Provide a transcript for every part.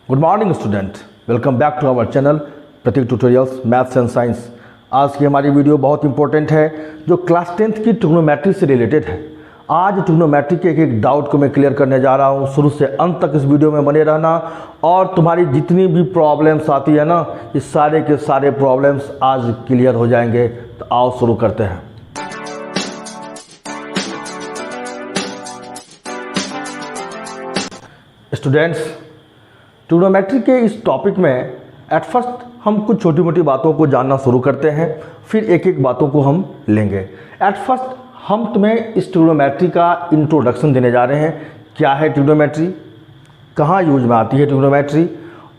Good morning student, welcome back to our channel Pratik tutorials maths and science. आज की हमारी video बहुत important है जो क्लास 10th की ट्रिग्नोमेट्री से रिलेटेड है। आज ट्रिग्नोमेट्री के एक डाउट को मैं क्लियर करने जा रहा हूँ। शुरू से अंत तक इस वीडियो में बने रहना और तुम्हारी जितनी भी प्रॉब्लम्स आती है ना, ये सारे के सारे प्रॉब्लम्स आज क्लियर हो जाएंगे। तो आओ शुरू करते हैं। स्टूडेंट्स, ट्रिग्नोमेट्री के इस टॉपिक में एट फर्स्ट हम कुछ छोटी मोटी बातों को जानना शुरू करते हैं, फिर एक एक बातों को हम लेंगे। एट फर्स्ट हम तुम्हें इस ट्रिग्नोमेट्री का इंट्रोडक्शन देने जा रहे हैं। क्या है ट्रिग्नोमेट्री, कहाँ यूज में आती है ट्रिग्नोमेट्री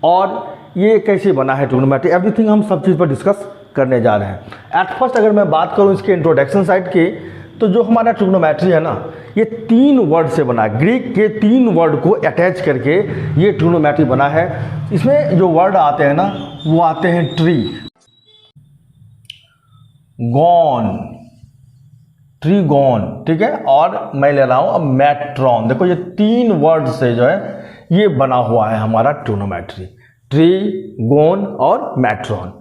और ये कैसे बना है ट्रिग्नोमेट्री, एवरीथिंग हम सब चीज़ पर डिस्कस करने जा रहे हैं। एट फर्स्ट अगर मैं बात करूँ इसके इंट्रोडक्शन साइड की, तो जो हमारा ट्रिग्नोमेट्री है ना, ये 3 वर्ड से बना है। ग्रीक के 3 वर्ड को अटैच करके ये ट्रिग्नोमेट्री बना है। इसमें जो वर्ड आते हैं ना, वो आते हैं ट्री, गॉन, ट्रीगोन, ठीक है, और मैं ले रहा हूं अब मैट्रॉन। देखो ये 3 वर्ड से जो है ये बना हुआ है हमारा ट्रिग्नोमेट्री, ट्री, गोन और मैट्रॉन।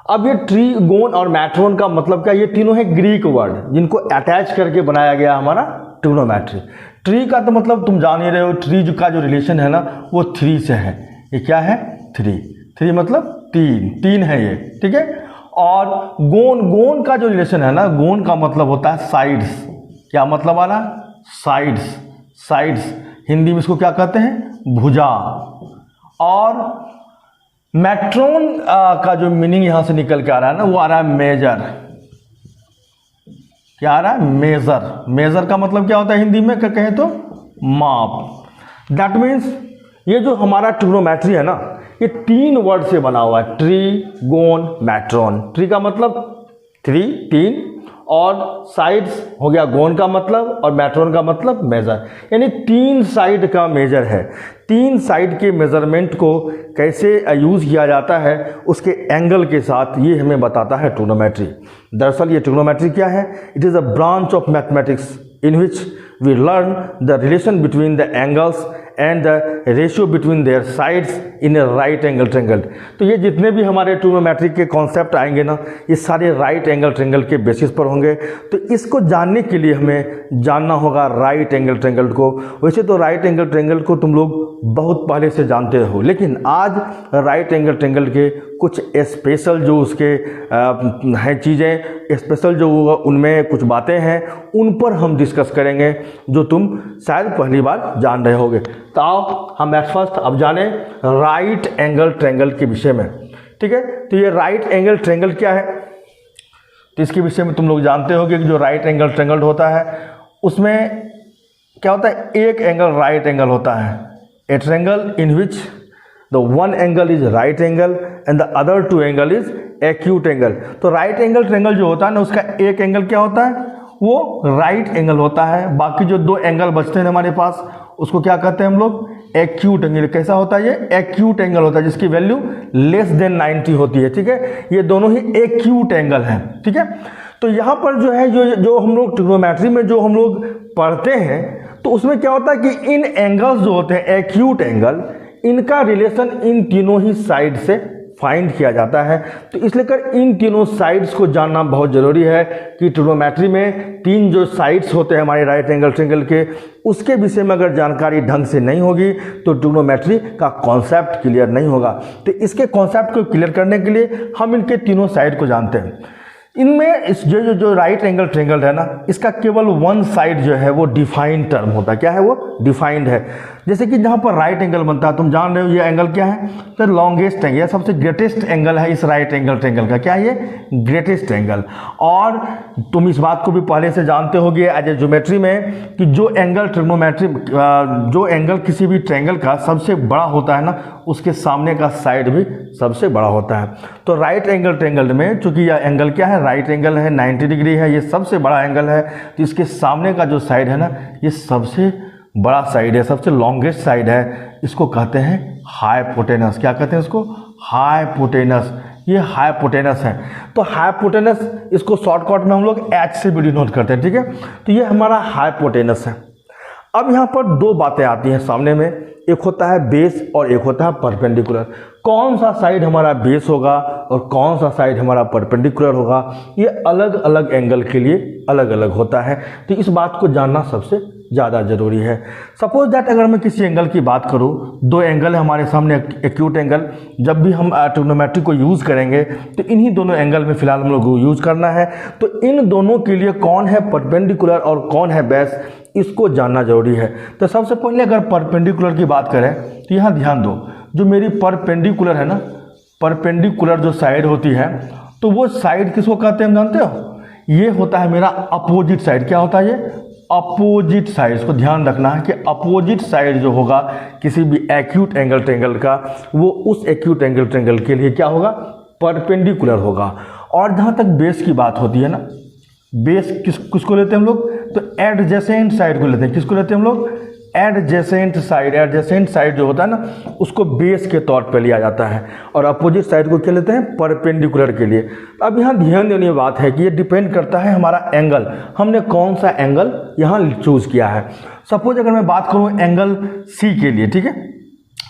अब ये ट्री, गोन और मैट्रॉन का मतलब क्या, ये तीनों है ग्रीक वर्ड जिनको अटैच करके बनाया गया हमारा ट्रिग्नोमेट्री। ट्री का तो मतलब तुम जान ही रहे हो, ट्री का जो रिलेशन है ना वो 3 से है। ये क्या है, 3 मतलब 3 है ये, ठीक है। और गोन, गोन का जो रिलेशन है ना, गोन का मतलब होता है साइड्स। क्या मतलब आ रहा, साइड्स, साइड्स हिंदी में इसको क्या कहते हैं, भुजा। और मैट्रॉन का जो मीनिंग यहां से निकल के आ रहा है ना, वो आ रहा है मेजर। क्या आ रहा है, मेजर। मेजर का मतलब क्या होता है हिंदी में कहें तो माप। दैट मीन्स ये जो हमारा ट्रिग्नोमेट्री है ना, ये 3 वर्ड से बना हुआ है, ट्री, गोन, मैट्रॉन। ट्री का मतलब 3 और साइड्स हो गया, गोन का मतलब, और मैट्रॉन का मतलब मेजर, यानी 3 साइड का मेजर है। 3 साइड के मेजरमेंट को कैसे यूज़ किया जाता है उसके एंगल के साथ ये हमें बताता है ट्रिग्नोमेट्री। दरअसल ये ट्रिग्नोमेट्री क्या है, it is a branch of mathematics in which we learn the relation between the angles and the ratio between their sides in a right angle triangle. तो ये जितने भी हमारे ट्रिग्नोमेट्री के कॉन्सेप्ट आएंगे ना, ये सारे राइट एंगल ट्रेंगल के बेसिस पर होंगे। तो इसको जानने के लिए हमें जानना होगा राइट एंगल ट्रेंगल को। वैसे तो राइट एंगल ट्रेंगल को तुम लोग बहुत पहले से जानते हो, लेकिन आज राइट एंगल ट्रेंगल के कुछ स्पेशल जो उसके हैं चीज़ें, स्पेशल जो उनमें कुछ बातें हैं, उन पर हम डिस्कस करेंगे जो तुम शायद पहली बार जान रहे होगे। तो आओ हम एट फर्स्ट अब जाने राइट एंगल ट्रेंगल के विषय में, ठीक है। तो ये राइट एंगल ट्रेंगल क्या है, तो इसके विषय में तुम लोग जानते होगे कि जो राइट एंगल ट्रेंगल होता है उसमें क्या होता है, एक एंगल राइट एंगल होता है, a triangle in which the one angle is right angle and the other 2 angle is acute angle. तो राइट एंगल ट्रेंगल जो होता है ना, उसका एक एंगल क्या होता है, वो राइट एंगल होता है। बाकी जो 2 एंगल बचते हैं हमारे पास, उसको क्या कहते हैं हम लोग, एक्यूट एंगल। कैसा होता है ये, एक्यूट एंगल होता है, जिसकी वैल्यू लेस देन 90 होती है, ठीक है। ये दोनों ही एक्यूट एंगल हैं, ठीक है। तो यहाँ पर जो है जो हम लोग ट्रिग्नोमेट्री में जो हम लोग पढ़ते हैं, तो उसमें क्या होता है कि इन एंगल्स जो होते हैं एक्यूट एंगल, इनका रिलेशन इन तीनों ही साइड से फाइंड किया जाता है। तो इसलिए कर इन तीनों साइड्स को जानना बहुत ज़रूरी है कि ट्रिग्नोमेट्री में 3 जो साइड्स होते हैं हमारे राइट एंगल ट्रेंगल के, उसके विषय में अगर जानकारी ढंग से नहीं होगी तो ट्रिग्नोमेट्री का कॉन्सेप्ट क्लियर नहीं होगा। तो इसके कॉन्सेप्ट को क्लियर करने के लिए हम इनके तीनों साइड को जानते हैं। इनमें इस जो राइट एंगल ट्रेंगल है ना, इसका केवल 1 साइड जो है वो डिफाइंड टर्म होता है। क्या है वो, डिफाइंड है। जैसे कि जहाँ पर राइट एंगल बनता है, तुम जान रहे हो ये एंगल क्या है, तो लॉन्गेस्ट एंगल, या सबसे ग्रेटेस्ट एंगल है इस राइट एंगल ट्रेंगल का। क्या है ये, ग्रेटेस्ट एंगल। और तुम इस बात को भी पहले से जानते होगे एज ए ज्योमेट्री में कि जो एंगल ट्रिग्नोमेट्री, जो एंगल किसी भी ट्रेंगल का सबसे बड़ा होता है ना, उसके सामने का साइड भी सबसे बड़ा होता है। तो राइट एंगल ट्रेंगल में चूंकि यह एंगल क्या है, राइट एंगल है, 90 डिग्री है, ये सबसे बड़ा एंगल है। तो इसके सामने का जो साइड है ना, ये सबसे बड़ा साइड है, सबसे लॉन्गेस्ट साइड है। इसको कहते हैं हाइपोटेनस। क्या कहते हैं इसको, हाइपोटेनस। ये हाइपोटेनस है। तो हाइपोटेनस, इसको शॉर्टकट में हम लोग एच से भी डिनोट करते हैं, ठीक है। तो ये हमारा हाइपोटेनस है। अब यहाँ पर 2 बातें आती हैं सामने में। एक होता है बेस और एक होता है परपेंडिकुलर। कौन सा साइड हमारा बेस होगा और कौन सा साइड हमारा परपेंडिकुलर होगा, ये अलग अलग एंगल के लिए अलग अलग होता है। तो इस बात को जानना सबसे ज़्यादा ज़रूरी है। सपोज दैट अगर मैं किसी एंगल की बात करूँ, दो एंगल है हमारे सामने, एक्यूट एंगल। जब भी हम ट्रिग्नोमेट्री को यूज़ करेंगे तो इन्हीं दोनों एंगल में फिलहाल हम लोग को यूज़ करना है। तो इन दोनों के लिए कौन है परपेंडिकुलर और कौन है बेस, इसको जानना जरूरी है। तो सबसे पहले अगर परपेंडिकुलर की बात करें तो यहाँ ध्यान दो, जो मेरी परपेंडिकुलर है ना, परपेंडिकुलर जो साइड होती है, तो वो साइड किसको कहते हैं हम जानते हो? ये होता है मेरा अपोजिट साइड। क्या होता है ये? Opposite side. इसको ध्यान रखना है कि अपोजिट साइड जो होगा किसी भी एक्यूट एंगल ट्रेंगल का, वो उस एक्यूट एंगल ट्रेंगल के लिए क्या होगा? परपेंडिकुलर होगा। और जहाँ तक बेस की बात होती है ना, बेस किसको लेते हैं हम लोग? तो एडजेसेंट साइड को लेते हैं। किसको लेते हैं हम लोग? Adjacent side. एडजेसेंट साइड जो होता है ना, उसको बेस के तौर पे लिया जाता है। और अपोजिट साइड को क्या लेते हैं? परपेंडिकुलर के लिए। अब यहाँ ध्यान देने की बात है कि ये डिपेंड करता है हमारा एंगल, हमने कौन सा एंगल यहाँ चूज़ किया है। सपोज अगर मैं बात करूँ एंगल सी के लिए, ठीक है,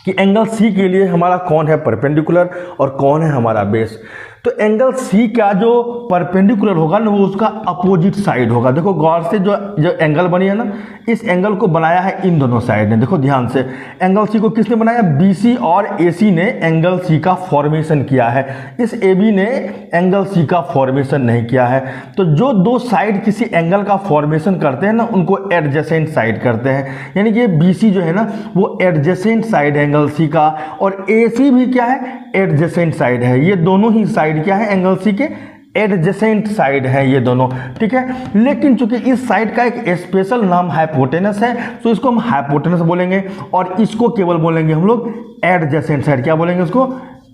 कि एंगल सी के लिए हमारा कौन है परपेंडिकुलर और कौन है हमारा बेस। तो एंगल सी का जो परपेंडिकुलर होगा ना, वो उसका अपोजिट साइड होगा। देखो गौर से, जो एंगल बनी है ना, इस एंगल को बनाया है इन दोनों साइड ने। देखो ध्यान से, एंगल सी को किसने बनाया? बीसी और एसी ने एंगल सी का फॉर्मेशन किया है। इस एबी ने एंगल सी का फॉर्मेशन नहीं किया है। तो जो दो साइड किसी एंगल का फॉर्मेशन करते हैं ना, उनको एडजेसेंट साइड करते हैं। यानी कि बीसी जो है ना, वो एडजेसेंट साइड है एंगल सी का, और एसी भी क्या है? एडजेसेंट साइड है। ये दोनों ही साइड क्या है? एंगल सी के एडजेसेंट साइड है ये दोनों, ठीक है। लेकिन चूंकि इस साइड का एक स्पेशल नाम हाइपोटेनस है, तो इसको हम हाइपोटेनस बोलेंगे, और इसको केवल बोलेंगे हम लोग एडजेसेंट साइड। क्या बोलेंगे इसको?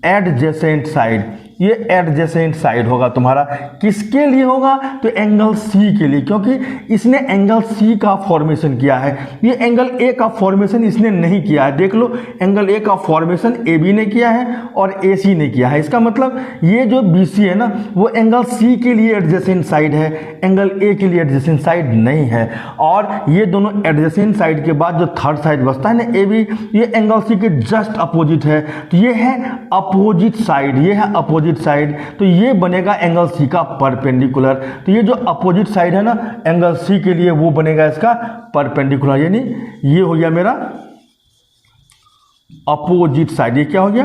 Adjacent side. ये एडजेसेंट साइड होगा तुम्हारा। किसके लिए होगा? तो एंगल सी के लिए, क्योंकि इसने एंगल सी का फॉर्मेशन किया है। ये एंगल ए का फॉर्मेशन इसने नहीं किया है। देख लो, एंगल ए का फॉर्मेशन ए बी ने किया है और ए सी ने किया है। इसका मतलब ये जो बी सी है ना, वो एंगल सी के लिए एडजेसेंट साइड है, एंगल ए के लिए एडजेसेंट साइड नहीं है। और ये दोनों एडजेसेंट साइड के बाद जो थर्ड साइड बचता है ना, ए बी, ये एंगल सी के जस्ट अपोजिट है। तो ये है अपोजिट साइड, ये है अपोजिट साइड। तो ये बनेगा एंगल सी का परपेंडिकुलर। तो ये जो अपोजिट साइड है ना एंगल सी के लिए, वो बनेगा इसका परपेंडिकुलर। यानी ये हो गया मेरा अपोजिट साइड। ये क्या हो गया?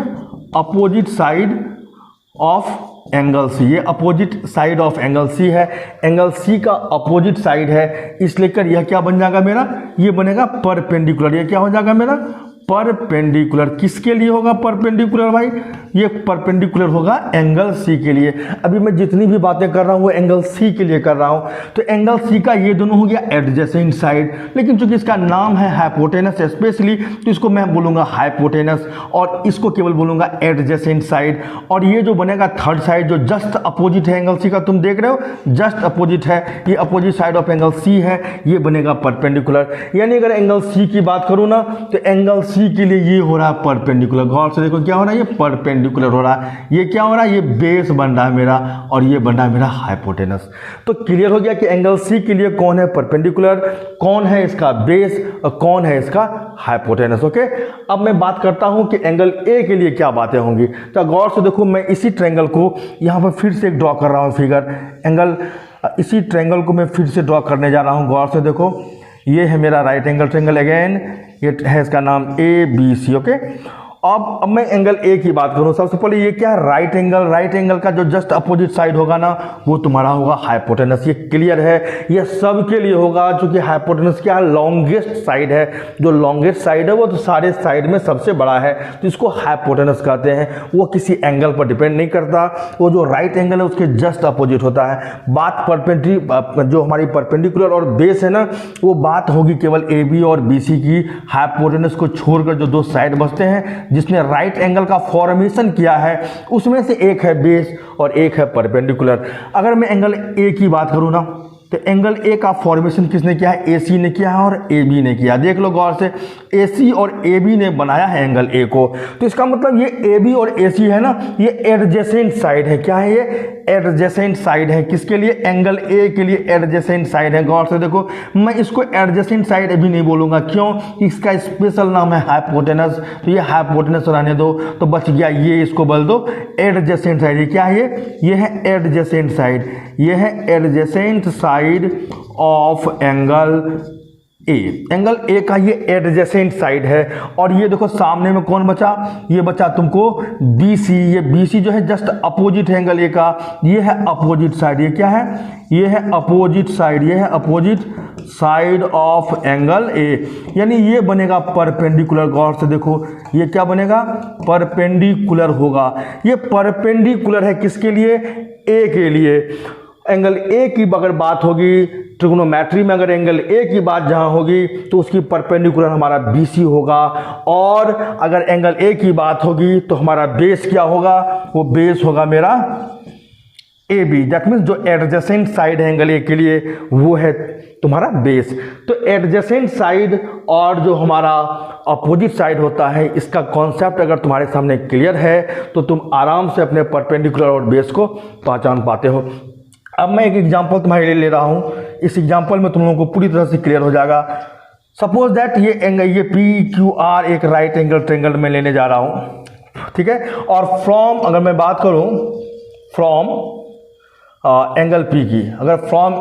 Opposite side of angle C. ये opposite side of angle C है, एंगल सी का अपोजिट साइड है, इसलिए यह क्या बन जाएगा मेरा? ये बनेगा परपेंडिकुलर। ये क्या हो जाएगा मेरा? परपेंडिकुलर। किसके लिए होगा परपेंडिकुलर भाई? ये परपेंडिकुलर होगा एंगल सी के लिए। अभी मैं जितनी भी बातें कर रहा हूँ वो एंगल सी के लिए कर रहा हूँ। तो एंगल सी का ये दोनों हो गया एडजेसेंट साइड, लेकिन चूंकि इसका नाम है हाइपोटेनस स्पेशली, तो इसको मैं बोलूँगा हाइपोटेनस, और इसको केवल बोलूँगा एडजेसेंट साइड। और ये जो बनेगा थर्ड साइड जो जस्ट अपोजिट है एंगल सी का, तुम देख रहे हो जस्ट अपोजिट है, ये opposite side of angle C है, ये बनेगा परपेंडिकुलर। यानी अगर एंगल सी की बात करूँ ना, तो एंगल सी के लिए ये हो रहा है परपेंडिकुलर। गौर से देखो क्या हो रहा है? ये परपेंडिकुलर हो रहा है। ये क्या हो रहा है? ये बेस बन रहा है मेरा, और ये बन रहा है मेरा हाइपोटेनस। तो क्लियर हो गया कि एंगल सी के लिए कौन है परपेंडिकुलर, कौन है इसका बेस, और कौन है इसका हाइपोटेनस। ओके, अब मैं बात करता हूं कि एंगल ए के लिए क्या बातें होंगी। तो गौर से देखो, मैं इसी ट्रायंगल को यहां पर फिर से एक ड्रॉ कर रहा हूं फिगर। एंगल इसी ट्रायंगल को मैं फिर से ड्रॉ करने जा रहा हूं। गौर से देखो, ये है मेरा राइट एंगल ट्रायंगल अगेन, ये है इसका नाम ए बी सी। ओके, अब मैं एंगल ए की बात करूं, सबसे पहले ये क्या है? Right angle. राइट एंगल का जो जस्ट अपोजिट साइड होगा ना, वो तुम्हारा होगा हाइपोटेनस। ये क्लियर है, ये सब के लिए होगा, क्योंकि हाइपोटेनस क्या है? लॉन्गेस्ट साइड है। जो लॉन्गेस्ट साइड है वो तो सारे साइड में सबसे बड़ा है, तो इसको हाइपोटेनस कहते हैं। वो किसी एंगल पर डिपेंड नहीं करता, वो जो राइट एंगल है उसके जस्ट अपोजिट होता है। बात जो हमारी परपेंडिकुलर और बेस है ना, वो बात होगी केवल ए बी और बी सी की। हाइपोटेनस को छोड़कर जो दो साइड बचते हैं जिसने राइट एंगल का फॉर्मेशन किया है, उसमें से एक है बेस और एक है परपेंडिकुलर। अगर मैं एंगल ए की बात करूं ना, तो एंगल ए का फॉर्मेशन किसने किया है? AC ने किया है और AB ने किया। देख लो गौर से, AC और AB ने बनाया है एंगल ए को। तो इसका मतलब ये AB और AC है ना, ये एडजेसेंट साइड है। क्या है ये? एडजेसेंट साइड है। किसके लिए? एंगल ए के लिए एडजेसेंट साइड है। गौर से देखो, मैं इसको एडजेसेंट साइड अभी नहीं बोलूंगा, क्यों? इसका स्पेशल नाम है हाइपोटेनस। तो ये हाइपोटेनस रहने दो, तो बच गया ये, इसको बोल दो एडजेसेंट साइड। ये क्या है? ये है एडजेसेंट साइड। ये है adjacent side of angle A. Angle A का ये एडजेसेंट साइड है। और ये देखो सामने में कौन बचा? ये बचा तुमको BC। ये BC जो है जस्ट अपोजिट एंगल ए का, ये है अपोजिट साइड। ये क्या है? ये है अपोजिट साइड। ये है opposite side of angle A, यानी ये बनेगा परपेंडिकुलर। गौर से देखो, ये क्या बनेगा? परपेंडिकुलर होगा। ये परपेंडिकुलर है किसके लिए? ए के लिए। एंगल ए की अगर बात होगी ट्रिग्नोमेट्री में, अगर एंगल ए की बात जहां होगी तो उसकी परपेंडिकुलर हमारा BC होगा। और अगर एंगल ए की बात होगी तो हमारा बेस क्या होगा? वो बेस होगा मेरा AB। दैट मीन्स जो एडजेसेंट साइड है एंगल ए के लिए वो है तुम्हारा बेस। तो एडजेसेंट साइड और जो हमारा अपोजिट साइड होता है, इसका कॉन्सेप्ट अगर तुम्हारे सामने क्लियर है तो तुम आराम से अपने परपेंडिकुलर और बेस को पहचान पाते हो। अब मैं एक एग्जांपल तुम्हारे लिए ले रहा हूं। इस एग्जांपल में तुम लोगों को पूरी तरह से क्लियर हो जाएगा। सपोज दैट ये एंगल, ये PQR एक राइट एंगल ट्रायंगल में लेने जा रहा हूं, ठीक है। और फ्रॉम, अगर मैं बात करूं फ्रॉम एंगल P की, अगर फ्रॉम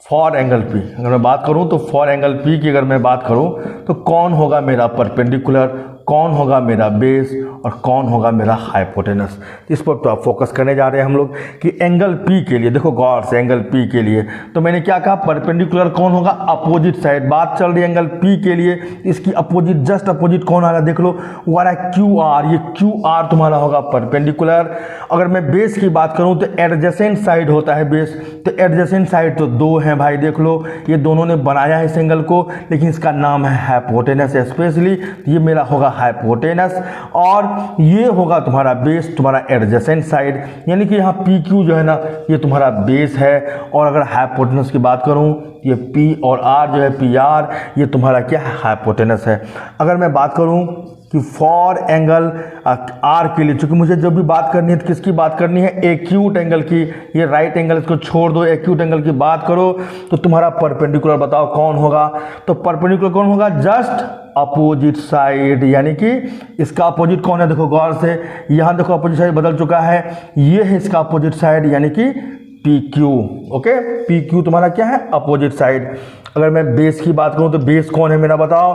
फॉर एंगल P अगर मैं बात करूं, तो फॉर एंगल P की अगर मैं बात करूं तो कौन होगा मेरा परपेंडिकुलर, कौन होगा मेरा बेस और कौन होगा मेरा हाइपोटेनस। इस पर तो आप फोकस करने जा रहे हैं हम लोग कि एंगल P के लिए। देखो गौर से, एंगल P के लिए तो मैंने क्या कहा? परपेंडिकुलर कौन होगा? Opposite side. बात चल रही है एंगल P के लिए, इसकी अपोजिट, जस्ट अपोजिट कौन आ रहा है? देख लो, वो आ रहा है QR। ये QR तुम्हारा होगा परपेंडिकुलर। अगर मैं बेस की बात करूं तो एडजेसेंट साइड होता है बेस। तो एडजेसेंट साइड तो दो हैं भाई, देख लो, ये दोनों ने बनाया है इस एंगल को, लेकिन इसका नाम है हाइपोटेनस स्पेशली। ये मेरा होगा हाइपोटेनस और ये होगा तुम्हारा बेस, तुम्हारा एडजेसेंट साइड। यानी कि यहाँ PQ जो है ना, ये तुम्हारा बेस है। और अगर हाइपोटेनस की बात करूँ, ये P और R जो है PR, ये तुम्हारा क्या है? हाइपोटेनस है। अगर मैं बात करूँ कि फॉर एंगल R के लिए, चूंकि मुझे जो भी बात करनी है तो किसकी बात करनी है? एक्यूट एंगल की। ये राइट एंगल इसको छोड़ दो, एक्यूट एंगल की बात करो तो तुम्हारा परपेंडिकुलर बताओ कौन होगा? तो परपेंडिकुलर कौन होगा? Just opposite side. यानी कि इसका अपोजिट कौन है? देखो गौर से, यहाँ देखो अपोजिट साइड बदल चुका है, ये है इसका अपोजिट साइड यानी कि PQ। ओके, PQ तुम्हारा क्या है? Opposite side. अगर मैं बेस की बात करूं तो बेस कौन है मेरा बताओ?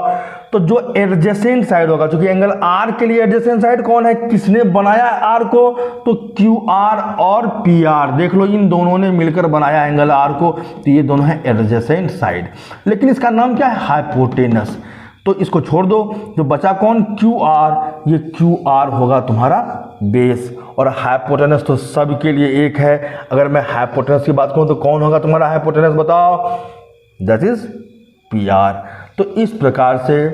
तो जो एडजेसेंट साइड होगा, क्योंकि एंगल R के लिए एडजेसेंट साइड कौन है? किसने बनाया R को? तो QR और PR। देख लो, इन दोनों ने मिलकर बनाया एंगल R को, तो ये दोनों है एडजेसेंट साइड। लेकिन इसका नाम क्या है? हाइपोटेनस। तो इसको छोड़ दो, जो बचा कौन? QR। ये QR होगा तुम्हारा बेस। और हाइपोटेनस तो सब के लिए एक है। अगर मैं हाइपोटेनस की बात करूं तो कौन होगा तुम्हारा हाइपोटेनस बताओ? That is PR। तो इस प्रकार से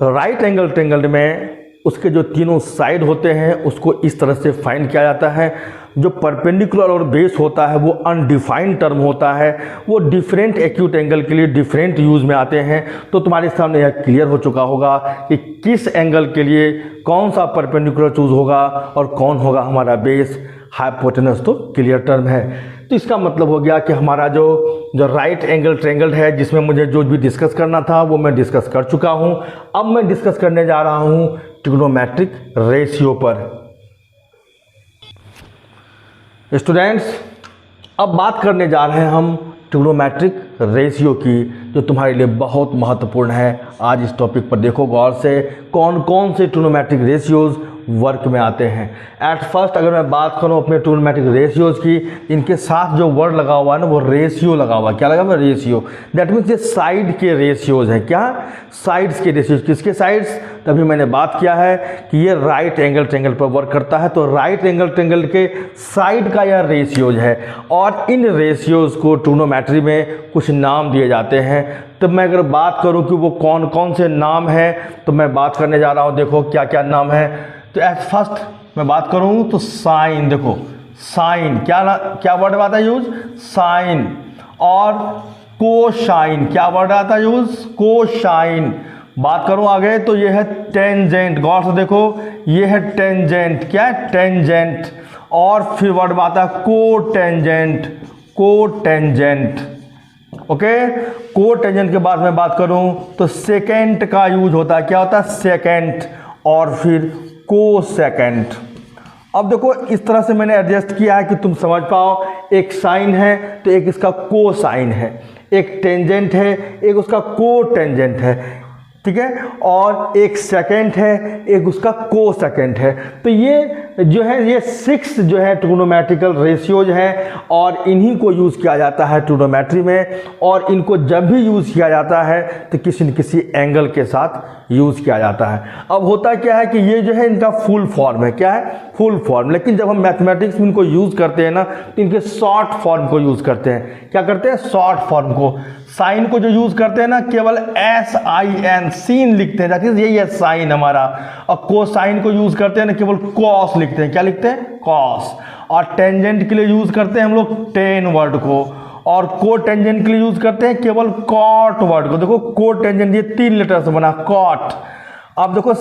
राइट एंगल ट्रायंगल में उसके जो तीनों साइड होते हैं उसको इस तरह से फाइंड किया जाता है। जो परपेंडिकुलर और बेस होता है वो अनडिफाइंड टर्म होता है, वो डिफरेंट एक्यूट एंगल के लिए डिफरेंट यूज में आते हैं। तो तुम्हारे सामने यह क्लियर हो चुका होगा कि किस एंगल के लिए कौन सा परपेंडिकुलर चूज होगा और कौन होगा हमारा बेस। हाइपोटेनस तो क्लियर टर्म है। तो इसका मतलब हो गया कि हमारा जो राइट एंगल ट्रायंगल है, जिसमें मुझे जो भी डिस्कस करना था वो मैं डिस्कस कर चुका हूं। अब मैं डिस्कस करने जा रहा हूं ट्रिग्नोमेट्रिक रेशियो पर। स्टूडेंट्स, अब बात करने जा रहे हैं हम ट्रिग्नोमेट्रिक रेशियो की, जो तुम्हारे लिए बहुत महत्वपूर्ण है। आज इस टॉपिक पर देखो गौर से, कौन कौन से ट्रिग्नोमेट्रिक रेशियोज वर्क में आते हैं। एट फर्स्ट अगर मैं बात करूं अपने ट्रिग्नोमेट्रिक रेशियोज की, इनके साथ जो वर्ड लगा हुआ है ना वो रेशियो लगा हुआ है। क्या लगा हुआ है? रेशियो। दैट मीन्स ये साइड के रेशियोज हैं। क्या? साइड्स के रेशियोज। किसके साइड्स? तभी मैंने बात किया है कि ये राइट एंगल ट्रायंगल पर वर्क करता है। तो राइट एंगल ट्रायंगल के साइड का यह रेशियोज है और इन रेशियोज को ट्रिग्नोमेट्री में कुछ नाम दिए जाते हैं। तो मैं अगर बात करूं कि वो कौन कौन से नाम हैं तो मैं बात करने जा रहा हूं। देखो क्या क्या नाम है। तो एज फर्स्ट मैं बात करूँ तो साइन, देखो साइन क्या वर्ड आता है यूज, साइन। और कोसाइन, क्या वर्ड आता है यूज, कोसाइन। बात करूं आगे तो ये है टेंजेंट, गौर से देखो ये है टेंजेंट, क्या है टेंजेंट। और फिर वर्ड में आता है कोटेंजेंट, कोटेंजेंट। ओके, कोटेंजेंट के बाद मैं बात करूं तो सेकेंड का यूज होता है, क्या होता है सेकेंड। और फिर कोसेकेंड। अब देखो इस तरह से मैंने एडजस्ट किया है कि तुम समझ पाओ, एक साइन है तो एक इसका कोसाइन है, एक टेंजेंट है एक उसका कोटेंजेंट है, ठीक है, और एक सेकेंड है एक उसका कोसेकेंड है। तो ये जो है ये 6 जो है ट्रिग्नोमेट्रिकल रेशियोज हैं और इन्हीं को यूज़ किया जाता है ट्रिग्नोमेट्री में। और इनको जब भी यूज़ किया जाता है तो किसी न किसी एंगल के साथ यूज़ किया जाता है। अब होता क्या है कि ये जो है इनका फुल फॉर्म है, क्या है फुल फॉर्म। लेकिन जब हम मैथमेटिक्स में इनको यूज़ करते हैं ना तो इनके शॉर्ट फॉर्म को यूज़ करते हैं। क्या करते हैं, शॉर्ट फॉर्म को। साइन को जो यूज़ करते हैं ना केवल SIN, सीन लिखते हैं, दैट इज यही है साइन हमारा। और कोसाइन को यूज़ करते हैं ना केवल कॉस लिखते हैं, क्या लिखते हैं कॉस। और टेंजेंट के लिए यूज़ करते हैं हम लोग टेन वर्ड को। और कोटेंजेंट के लिए यूज़ करते हैं केवल कॉट वर्ड को। देखो कोटेंजेंट ये 3 लेटर से बना कॉट। अब देखो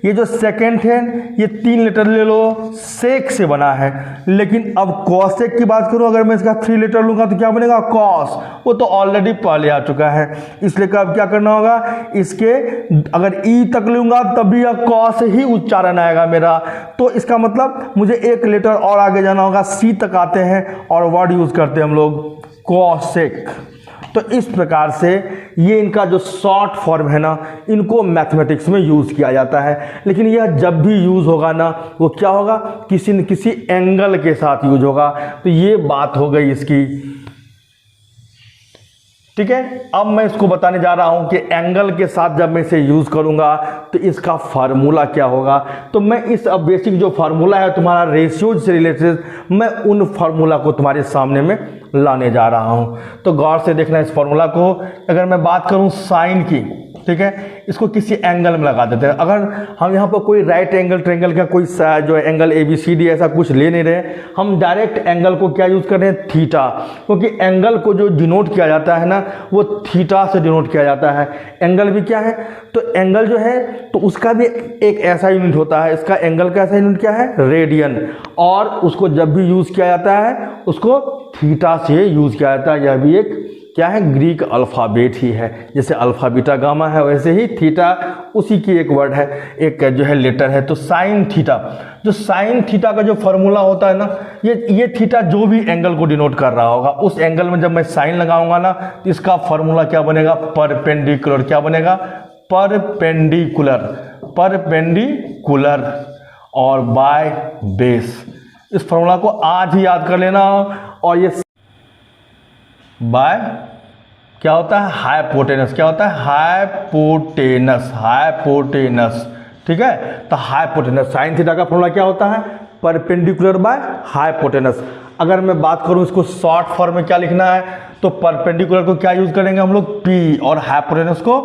ये जो सेकेंड है ये 3 लेटर ले लो, सेक से बना है। लेकिन अब कॉसेक की बात करूं, अगर मैं इसका 3 लेटर लूंगा तो क्या बनेगा कॉस, वो तो ऑलरेडी पहले आ चुका है। इसलिए अब क्या करना होगा, इसके अगर ई तक लूंगा तभी यह कॉस ही उच्चारण आएगा मेरा। तो इसका मतलब मुझे एक लेटर और आगे जाना होगा, सी तक आते हैं और वर्ड यूज करते हैं हम लोग कॉसेक। तो इस प्रकार से ये इनका जो शॉर्ट फॉर्म है ना इनको मैथमेटिक्स में यूज़ किया जाता है। लेकिन यह जब भी यूज़ होगा ना वो क्या होगा, किसी न किसी एंगल के साथ यूज होगा। तो ये बात हो गई इसकी, ठीक है। अब मैं इसको बताने जा रहा हूं कि एंगल के साथ जब मैं इसे यूज़ करूंगा तो इसका फार्मूला क्या होगा। तो मैं इस अब बेसिक जो फार्मूला है तुम्हारा रेशियोज से रिलेटेड, मैं उन फार्मूला को तुम्हारे सामने में लाने जा रहा हूं। तो गौर से देखना इस फार्मूला को। अगर मैं बात करूं साइन की, ठीक है, इसको किसी एंगल में लगा देते हैं। अगर हम यहाँ पर कोई राइट एंगल ट्रायंगल का कोई जो एंगल ABCD ऐसा कुछ ले नहीं रहे, हम डायरेक्ट एंगल को क्या यूज़ कर रहे हैं, थीटा। क्योंकि एंगल को जो डिनोट किया जाता है ना वो थीटा से डिनोट किया जाता है। एंगल भी क्या है, तो एंगल जो है तो उसका भी एक ऐसा यूनिट होता है, इसका एंगल का ऐसा यूनिट क्या है, रेडियन। और उसको जब भी यूज़ किया जाता है उसको थीटा से यूज़ किया जाता है। यह भी एक क्या है, ग्रीक अल्फ़ाबेट ही है। जैसे अल्फ़ा बीटा गामा है वैसे ही थीटा उसी की एक वर्ड है, एक जो है लेटर है। तो साइन थीटा, जो साइन थीटा का जो फॉर्मूला होता है ना, ये थीटा जो भी एंगल को डिनोट कर रहा होगा उस एंगल में जब मैं साइन लगाऊंगा ना तो इसका फॉर्मूला क्या बनेगा, परपेंडिकुलर। क्या बनेगा, परपेंडिकुलर, परपेंडिकुलर और बाय बेस। इस फॉर्मूला को आज ही याद कर लेना। और ये बाय क्या होता है, हाइपोटेनस। क्या होता है, हाइपोटेनस, हाइपोटेनस, ठीक है। तो हाइपोटेनस साइन थीटा का फॉर्मूला क्या होता है, परपेंडिकुलर बाय हाइपोटेनस। अगर मैं बात करूं इसको शॉर्ट फॉर्म में क्या लिखना है तो परपेंडिकुलर को क्या यूज करेंगे हम लोग, P, और हाइपोटेनस को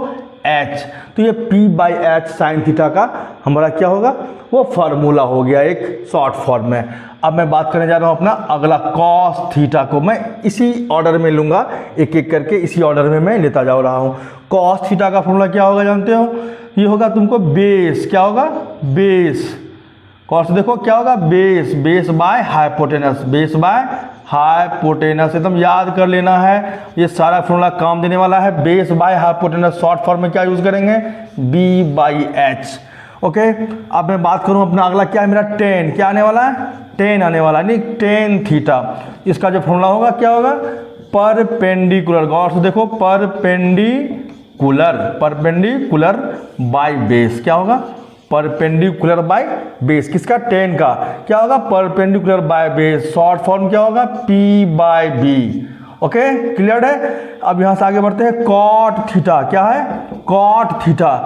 H। तो ये P/H साइन थीटा का हमारा क्या होगा, वो फार्मूला हो गया एक शॉर्ट फॉर्म में। अब मैं बात करने जा रहा हूं अपना अगला कॉस थीटा को। मैं इसी ऑर्डर में लूंगा, एक एक करके इसी ऑर्डर में मैं लेता जा रहा हूं। कॉस थीटा का फॉर्मूला क्या होगा जानते हो, ये होगा तुमको बेस। क्या होगा, बेस। कॉस देखो क्या होगा, base, base by hypotenuse, base by hypotenuse. एकदम याद कर लेना है, ये सारा फॉर्मूला काम देने वाला है। Base by hypotenuse short form में क्या यूज करेंगे, B/H। ओके। अब मैं बात करूं अपना अगला क्या है मेरा, टेन। क्या आने वाला है, टेन आने वाला है, नहीं टेन थीटा। इसका जो फॉर्मूला होगा क्या होगा, परपेंडिकुलर। गौर से देखो, परपेंडिकुलर, परपेंडिकुलर बाय बेस। क्या होगा, परपेंडिकुलर बाय बेस। किसका, टेन का। क्या होगा, perpendicular by base. Short form क्या होगा, P/B। ओके, क्लियर है। अब यहां से आगे बढ़ते हैं, कॉट थीटा। क्या है, कॉट थीटा।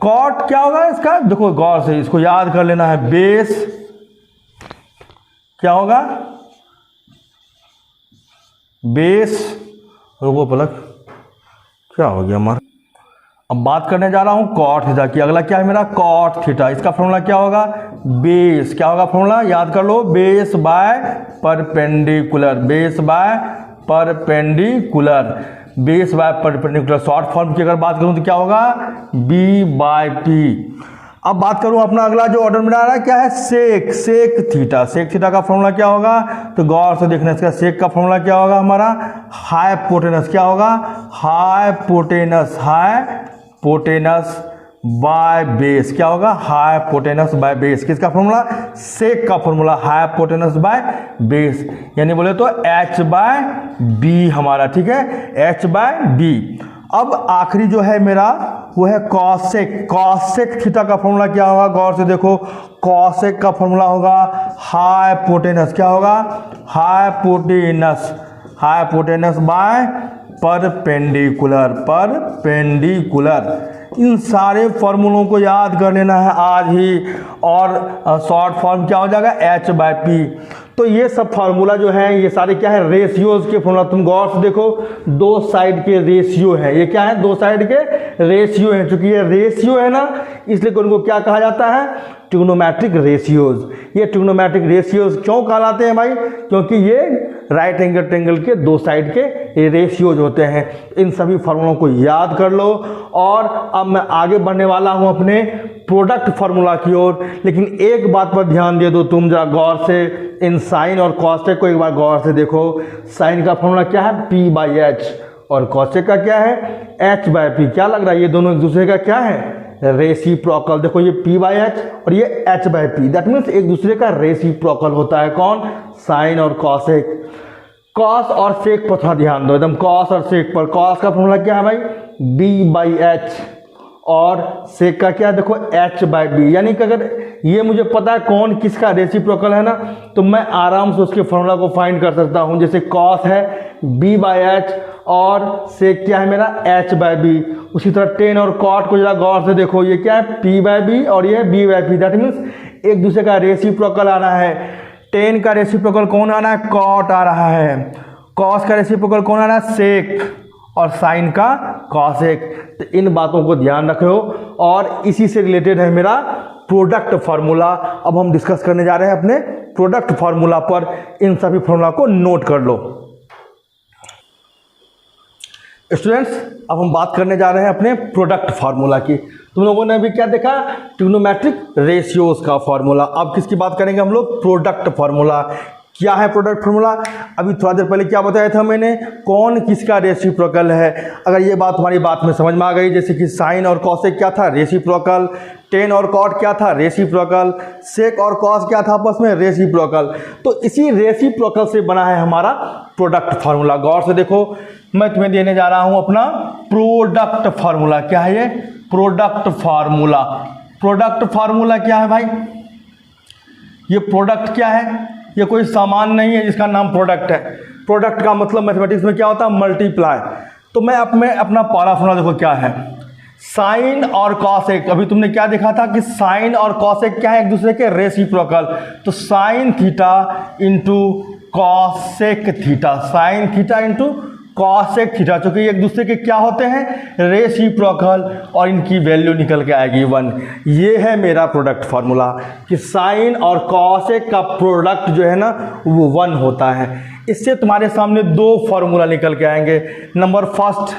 कॉट क्या होगा इसका, देखो गौर से इसको याद कर लेना है। बेस क्या होगा, बेस, रुको पलक क्या हो गया हमारा, अब बात करने जा रहा हूँ कॉट थीटा की। अगला क्या है मेरा कॉट थीटा। इसका फॉर्मूला क्या होगा, बेस, क्या होगा फॉर्मूला, याद कर लो, base by perpendicular, base by perpendicular, base by perpendicular. Short form की अगर बात करूँ तो क्या होगा, बी बाय पी। अब बात करूं अपना अगला जो ऑर्डर में आ रहा है क्या है, सेक, सेक थीटा। सेक थीटा का फॉर्मूला क्या होगा, तो गौर से देखना इसका सेक का फॉर्मूला क्या होगा हमारा, हाइपोटेनस, क्या होगा, हाइपोटेनस, हाइपोटेनस बाय बेस, क्या होगा, हाइपोटेनस बाय बेस। किसका फॉर्मूला, सेक का फॉर्मूला हाइपोटेनस बाय बेस, यानी बोले तो एच बाय बी हमारा, ठीक है, एच बाय बी। अब आखिरी जो है मेरा वो है कॉसेक। कॉसेक थीटा का फॉर्मूला क्या होगा, गौर से देखो, कॉसेक का फॉर्मूला होगा हाइपोटेनस, क्या होगा, hypotenuse, hypotenuse by perpendicular, perpendicular. इन सारे फॉर्मूलों को याद कर लेना है आज ही, और शॉर्ट फॉर्म क्या हो जाएगा, एच बाय पी। तो ये सब फार्मूला जो है ये सारे क्या है, रेशियोज के फॉर्मूला। तुम गौर से देखो, दो साइड के रेशियो है, ये क्या है, दो साइड के रेशियो है। चूंकि ये रेशियो है ना, इसलिए उनको क्या कहा जाता है, ट्रिग्नोमेट्रिक रेशियोज। ये ट्रिग्नोमेट्रिक रेशियोज क्यों कहलाते हैं भाई, क्योंकि ये राइट एंगल ट्रायंगल के दो साइड के रेशियोज होते हैं। इन सभी फॉर्मूलों को याद कर लो। और अब मैं आगे बढ़ने वाला हूं अपने प्रोडक्ट फार्मूला की ओर। लेकिन एक बात पर ध्यान दे दो तुम जरा गौर से, इन साइन और कॉसेक को एक बार गौर से देखो। साइन का फॉर्मूला क्या है, पी बाई एच, और कॉसेक का क्या है, एच बाय पी। क्या लग रहा है, ये दोनों एक दूसरे का क्या है, रेसिप्रोकल। देखो ये p बाई एच और ये h by P, that means एक दूसरे का रेसिप्रोकल होता है। कौन, साइन और कॉसेक। कॉस और सेक पर थोड़ा ध्यान दो, एकदम कॉस और सेक पर। कॉस का फॉर्मूला क्या है भाई, b बाई एच, और सेक का क्या है, देखो h बाई बी। यानी कि अगर ये मुझे पता है कौन किसका रेसिप्रोकल है ना, तो मैं आराम से उसके फॉर्मूला को फाइंड कर सकता हूँ। जैसे कॉस है b बाई एच और सेक क्या है मेरा, h बाई बी। उसी तरह टेन और कॉट को जरा गौर से देखो, ये क्या है, p बाई बी और ये b by P. That means एक दूसरे का रेसिप्रोकल आ रहा है। टेन का रेसिप्रोकल कौन आ रहा है, कॉट आ रहा है। कॉस का रेसिप्रोकल कौन आ रहा है, सेक, और साइन का कॉसेक। तो इन बातों को ध्यान रखो, और इसी से रिलेटेड है मेरा प्रोडक्ट फार्मूला। अब हम डिस्कस करने जा रहे हैं अपने प्रोडक्ट फार्मूला पर। इन सभी फार्मूला को नोट कर लो स्टूडेंट्स। अब हम बात करने जा रहे हैं अपने प्रोडक्ट फार्मूला की। तुम लोगों ने अभी क्या देखा, ट्रिग्नोमेट्रिक रेशियोज का फार्मूला। अब किसकी बात करेंगे हम लोग, प्रोडक्ट फार्मूला। क्या है प्रोडक्ट फार्मूला, अभी थोड़ा देर पहले क्या बताया था मैंने, कौन किसका रेसिप्रोकल है। अगर ये बात तुम्हारी बात में समझ में आ गई, जैसे कि साइन और कॉसेक क्या था, रेसिप्रोकल, टेन और कॉट क्या था, रेसिप्रोकल, सेक और कॉस क्या था आपस में, रेसिप्रोकल। तो इसी रेसिप्रोकल से बना है हमारा प्रोडक्ट फार्मूला। गौर से देखो, मैं तुम्हें देने जा रहा हूं अपना प्रोडक्ट फार्मूला। क्या है ये, प्रोडक्ट फार्मूला। प्रोडक्ट फार्मूला क्या है भाई, ये प्रोडक्ट क्या है, ये कोई सामान नहीं है जिसका नाम प्रोडक्ट है। प्रोडक्ट का मतलब मैथमेटिक्स में क्या होता है, मल्टीप्लाई। तो मैं अपना पहला फॉर्मूला देखो क्या है, साइन और कॉसेक। अभी तुमने क्या देखा था कि साइन और कॉसेक क्या है, एक दूसरे के रेसिप्रोकल। तो sine theta into cosec theta, sine theta into cosec theta, चूंकि एक दूसरे के क्या होते हैं, रेसिप्रोकल, और इनकी वैल्यू निकल के आएगी 1। ये है मेरा प्रोडक्ट फार्मूला कि साइन और कॉसेक का प्रोडक्ट जो है ना वो 1 होता है। इससे तुम्हारे सामने दो फार्मूला निकल के आएंगे। नंबर फर्स्ट,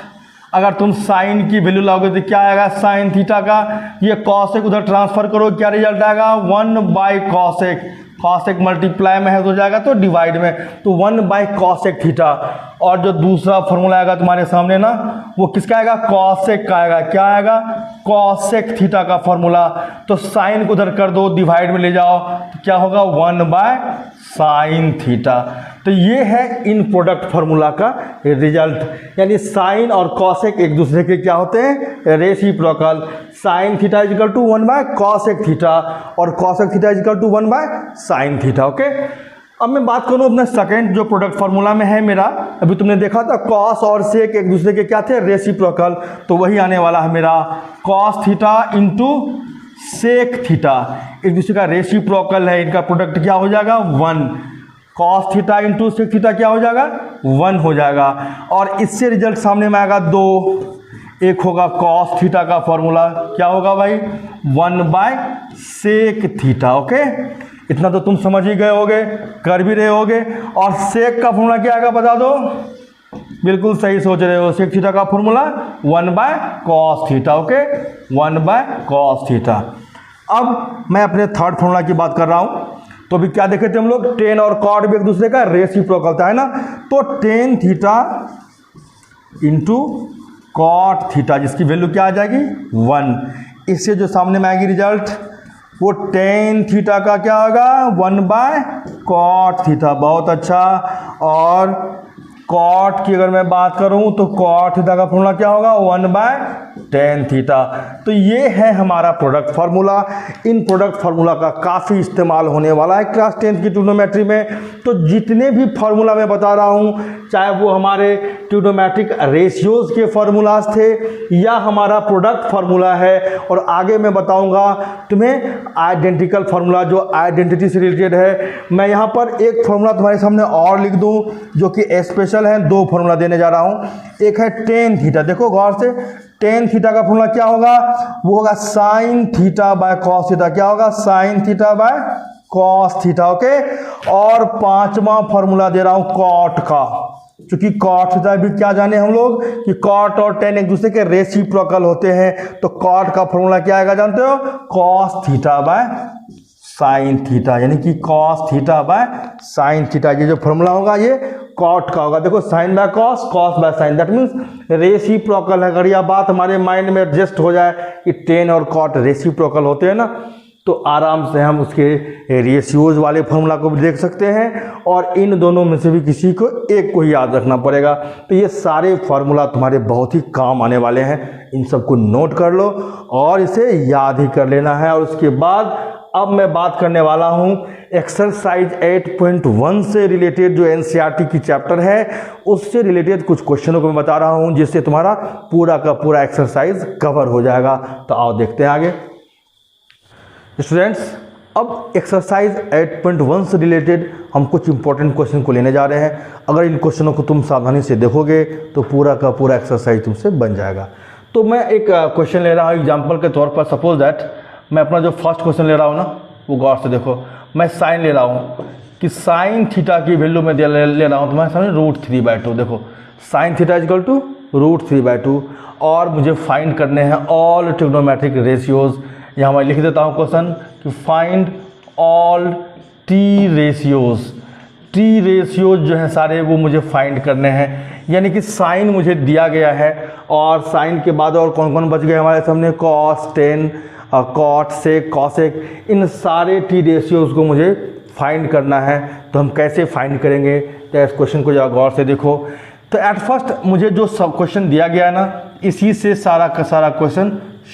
अगर तुम साइन की वैल्यू लाओगे तो क्या आएगा, साइन थीटा का, ये कॉसेक उधर ट्रांसफर करो, क्या रिजल्ट आएगा, 1 बाई कॉसेक। कॉसेक मल्टीप्लाई में है तो जाएगा तो डिवाइड में, तो 1 बाई कॉसेक थीटा। और जो दूसरा फॉर्मूला आएगा तुम्हारे सामने ना, वो किसका आएगा, कॉसेक का आएगा। क्या आएगा, कॉसेक थीटा का फॉर्मूला। तो साइन को उधर कर दो, डिवाइड में ले जाओ, तो क्या होगा, 1 बाय साइन थीटा। तो ये है इन प्रोडक्ट फार्मूला का रिजल्ट। यानी साइन और कॉसेक एक दूसरे के क्या होते हैं, reciprocal. Sine theta is equal to 1 by cosec theta, और cosec theta is equal to 1 by sine theta. Okay, अब मैं बात करूं अपने सेकंड जो प्रोडक्ट फार्मूला में है मेरा। अभी तुमने देखा था कॉस और सेक एक दूसरे के क्या थे, रेसिप्रोकल। तो वही आने वाला है मेरा, cos theta into sec theta, एक दूसरे का रेसिप्रोकल है, इनका प्रोडक्ट क्या हो जाएगा, 1। Cos theta into sec theta क्या हो जाएगा, 1 हो जाएगा। और इससे रिजल्ट सामने में आएगा 2। एक होगा कॉस थीटा का फॉर्मूला, क्या होगा भाई 1/sec थीटा। ओके, इतना तो तुम समझ ही गए होगे, कर भी रहे होगे। और सेक का फॉर्मूला क्या आएगा बता दो, बिल्कुल सही सोच रहे हो, सेक थीटा का formula 1/cos theta. Okay, 1/cos theta. अब मैं अपने थर्ड फॉर्मूला की बात कर रहा हूं। तो अभी क्या देखे थे हम लोग, टेन और कॉट भी एक दूसरे का रेसिप्रोकल था, है ना। तो tan theta into cot theta, जिसकी वैल्यू क्या आ जाएगी 1। इससे जो सामने में आएगी रिजल्ट, वो टेन थीटा का क्या होगा 1/cot थीटा। बहुत अच्छा। और कॉट की अगर मैं बात करूं तो कॉट थीटा का फॉर्मूला क्या होगा 1/tan थीटा। तो ये है हमारा प्रोडक्ट फार्मूला। इन प्रोडक्ट फार्मूला का काफ़ी इस्तेमाल होने वाला है क्लास 10 की ट्रिग्नोमेट्री में। तो जितने भी फार्मूला मैं बता रहा हूं, चाहे वो हमारे ट्रिग्नोमेट्रिक रेशियोज के फार्मूलाज थे या हमारा प्रोडक्ट फार्मूला है, और आगे मैं बताऊंगा तुम्हें आइडेंटिकल फार्मूला जो आइडेंटिटी से रिलेटेड है। मैं यहाँ पर एक फार्मूला तुम्हारे सामने और लिख दूँ जो कि स्पेशल है। दो फॉर्मूला देने जा रहा हूं। एक है टेन थीटा, देखो गौर से, टेन थीटा का फॉर्मूला क्या होगा, वो होगा sine theta by cos theta. क्या होगा sine theta by cos theta. Okay, और पांचवा फॉर्मूला दे रहा हूं कॉट का, क्योंकि कॉट थीटा भी क्या जाने हम लोग कि कॉट और टेन एक दूसरे के रेसिप्रोकल होते हैं। तो कॉट का फॉर्मूला क्या आएगा जानते हो, cos theta by sine theta, यानी कि cos theta by sine theta. ये जो फॉर्मूला होगा ये कॉट का होगा। देखो sine by cos, cos by sine, that means reciprocal है। अगर यह बात हमारे माइंड में एडजस्ट हो जाए कि टेन और कॉट रेसिप्रोकल होते हैं ना, तो आराम से हम उसके रेशियोज वाले फॉर्मूला को भी देख सकते हैं, और इन दोनों में से भी किसी को एक को ही याद रखना पड़ेगा। तो ये सारे फार्मूला तुम्हारे बहुत ही काम आने वाले हैं। इन सबको नोट कर लो और इसे याद ही कर लेना है। और उसके बाद अब मैं बात करने वाला हूं एक्सरसाइज 8.1 से रिलेटेड, जो एनसीईआरटी की चैप्टर है उससे रिलेटेड कुछ क्वेश्चनों को मैं बता रहा हूं, जिससे तुम्हारा पूरा का पूरा एक्सरसाइज कवर हो जाएगा। तो आओ देखते हैं आगे स्टूडेंट्स। अब एक्सरसाइज 8.1 से रिलेटेड हम कुछ इंपॉर्टेंट क्वेश्चन को लेने जा रहे हैं। अगर इन क्वेश्चनों को तुम सावधानी से देखोगे तो पूरा का पूरा एक्सरसाइज तुमसे बन जाएगा। तो मैं एक क्वेश्चन ले रहा हूँ एग्जाम्पल के तौर पर। सपोज दैट मैं अपना जो फर्स्ट क्वेश्चन ले रहा हूँ ना, वो गौर से देखो। मैं साइन ले रहा हूँ कि साइन थीटा की वैल्यू मैं ले रहा हूँ तुम्हारे सामने √3/2। देखो साइन थीटा इक्वल टू √3/2, और मुझे फाइंड करने हैं ऑल ट्रिग्नोमेट्रिक रेशियोज। यहाँ मैं लिख देता हूँ क्वेश्चन कि find all T ratios. T ratios जो है सारे वो मुझे फाइंड करने हैं। यानी कि साइन मुझे दिया गया है, और साइन के बाद और कौन कौन बच गए हमारे सामने, कॉस, टेन, कॉट, सेक, कॉसेक, इन सारे टी रेशियोज को मुझे फाइंड करना है। तो हम कैसे फाइंड करेंगे, तो इस क्वेश्चन को जरा गौर से देखो। तो एट फर्स्ट मुझे जो सब क्वेश्चन दिया गया है ना, इसी से सारा का सारा क्वेश्चन